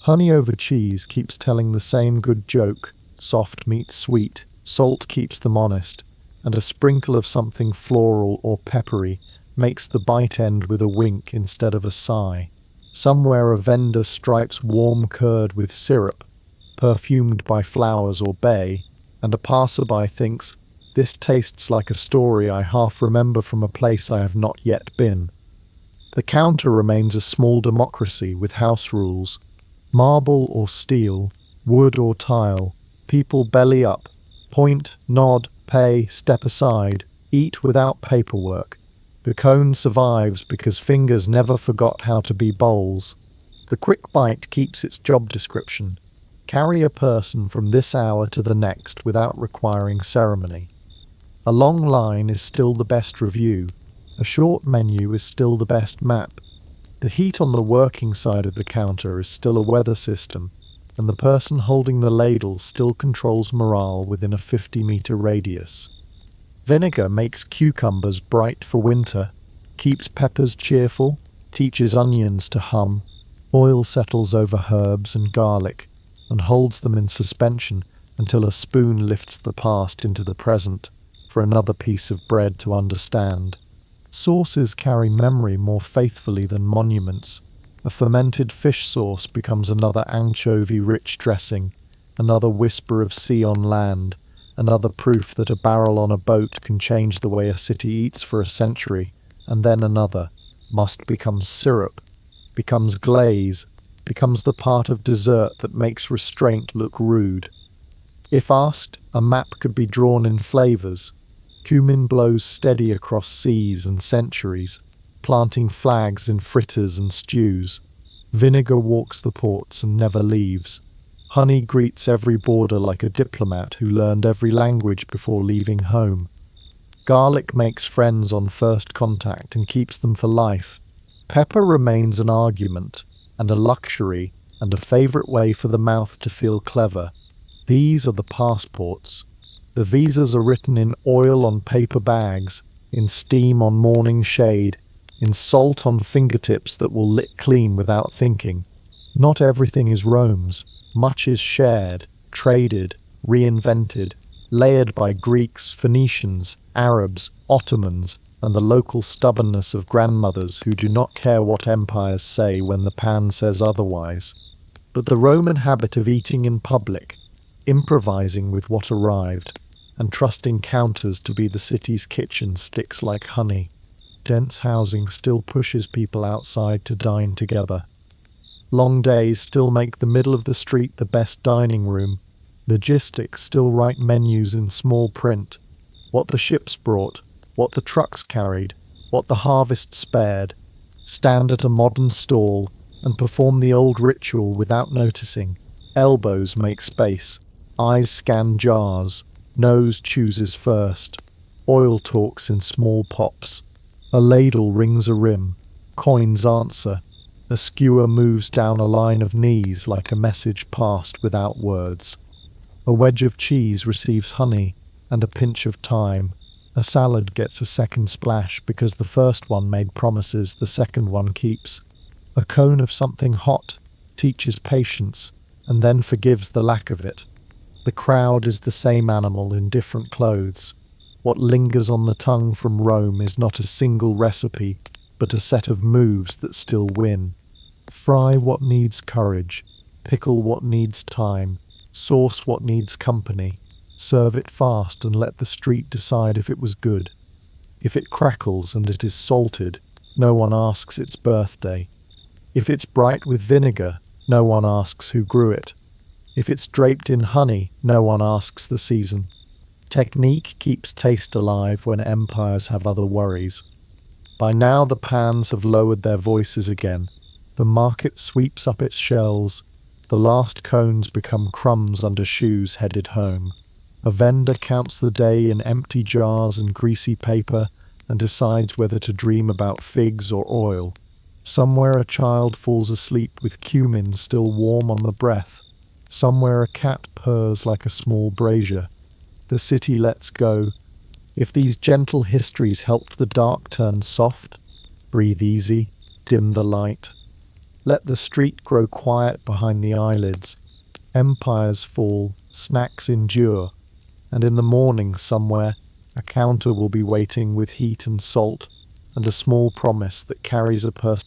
S1: Honey over cheese keeps telling the same good joke. Soft meets sweet, salt keeps them honest, and a sprinkle of something floral or peppery makes the bite end with a wink instead of a sigh. Somewhere a vendor stripes warm curd with syrup, perfumed by flowers or bay, and a passerby thinks, "This tastes like a story I half remember from a place I have not yet been." The counter remains a small democracy with house rules. Marble or steel, wood or tile, people belly up, point, nod, pay, step aside, eat without paperwork. The cone survives because fingers never forgot how to be bowls. The quick bite keeps its job description. Carry a person from this hour to the next without requiring ceremony. A long line is still the best review. A short menu is still the best map. The heat on the working side of the counter is still a weather system, and the person holding the ladle still controls morale within a 50-meter radius. Vinegar makes cucumbers bright for winter, keeps peppers cheerful, teaches onions to hum, oil settles over herbs and garlic, and holds them in suspension until a spoon lifts the past into the present for another piece of bread to understand. Sauces carry memory more faithfully than monuments. A fermented fish sauce becomes another anchovy-rich dressing, another whisper of sea on land, another proof that a barrel on a boat can change the way a city eats for a century, and then another. Must becomes syrup, becomes glaze, becomes the part of dessert that makes restraint look rude. If asked, a map could be drawn in flavors. Cumin blows steady across seas and centuries, planting flags in fritters and stews. Vinegar walks the ports and never leaves. Honey greets every border like a diplomat who learned every language before leaving home. Garlic makes friends on first contact and keeps them for life. Pepper remains an argument, and a luxury, and a favorite way for the mouth to feel clever. These are the passports. The visas are written in oil on paper bags, in steam on morning shade, in salt on fingertips that will lick clean without thinking. Not everything is Rome's. Much is shared, traded, reinvented, layered by Greeks, Phoenicians, Arabs, Ottomans, and the local stubbornness of grandmothers who do not care what empires say when the pan says otherwise. But the Roman habit of eating in public, improvising with what arrived, and trusting counters to be the city's kitchen sticks like honey. Dense housing still pushes people outside to dine together. Long days still make the middle of the street the best dining room. Logistics still write menus in small print. What the ships brought, what the trucks carried, what the harvest spared. Stand at a modern stall and perform the old ritual without noticing. Elbows make space. Eyes scan jars. Nose chooses first. Oil talks in small pops. A ladle rings a rim. Coins answer. A skewer moves down a line of knees like a message passed without words. A wedge of cheese receives honey and a pinch of thyme. A salad gets a second splash because the first one made promises the second one keeps. A cone of something hot teaches patience and then forgives the lack of it. The crowd is the same animal in different clothes. What lingers on the tongue from Rome is not a single recipe, but a set of moves that still win. Fry what needs courage, pickle what needs time, sauce what needs company. Serve it fast and let the street decide if it was good. If it crackles and it is salted, no one asks its birthday. If it's bright with vinegar, no one asks who grew it. If it's draped in honey, no one asks the season. Technique keeps taste alive when empires have other worries. By now the pans have lowered their voices again. The market sweeps up its shells. The last cones become crumbs under shoes headed home. A vendor counts the day in empty jars and greasy paper and decides whether to dream about figs or oil. Somewhere a child falls asleep with cumin still warm on the breath. Somewhere a cat purrs like a small brazier. The city lets go. If these gentle histories helped the dark turn soft, breathe easy, dim the light. Let the street grow quiet behind the eyelids. Empires fall, snacks endure, and in the morning somewhere a counter will be waiting with heat and salt and a small promise that carries a person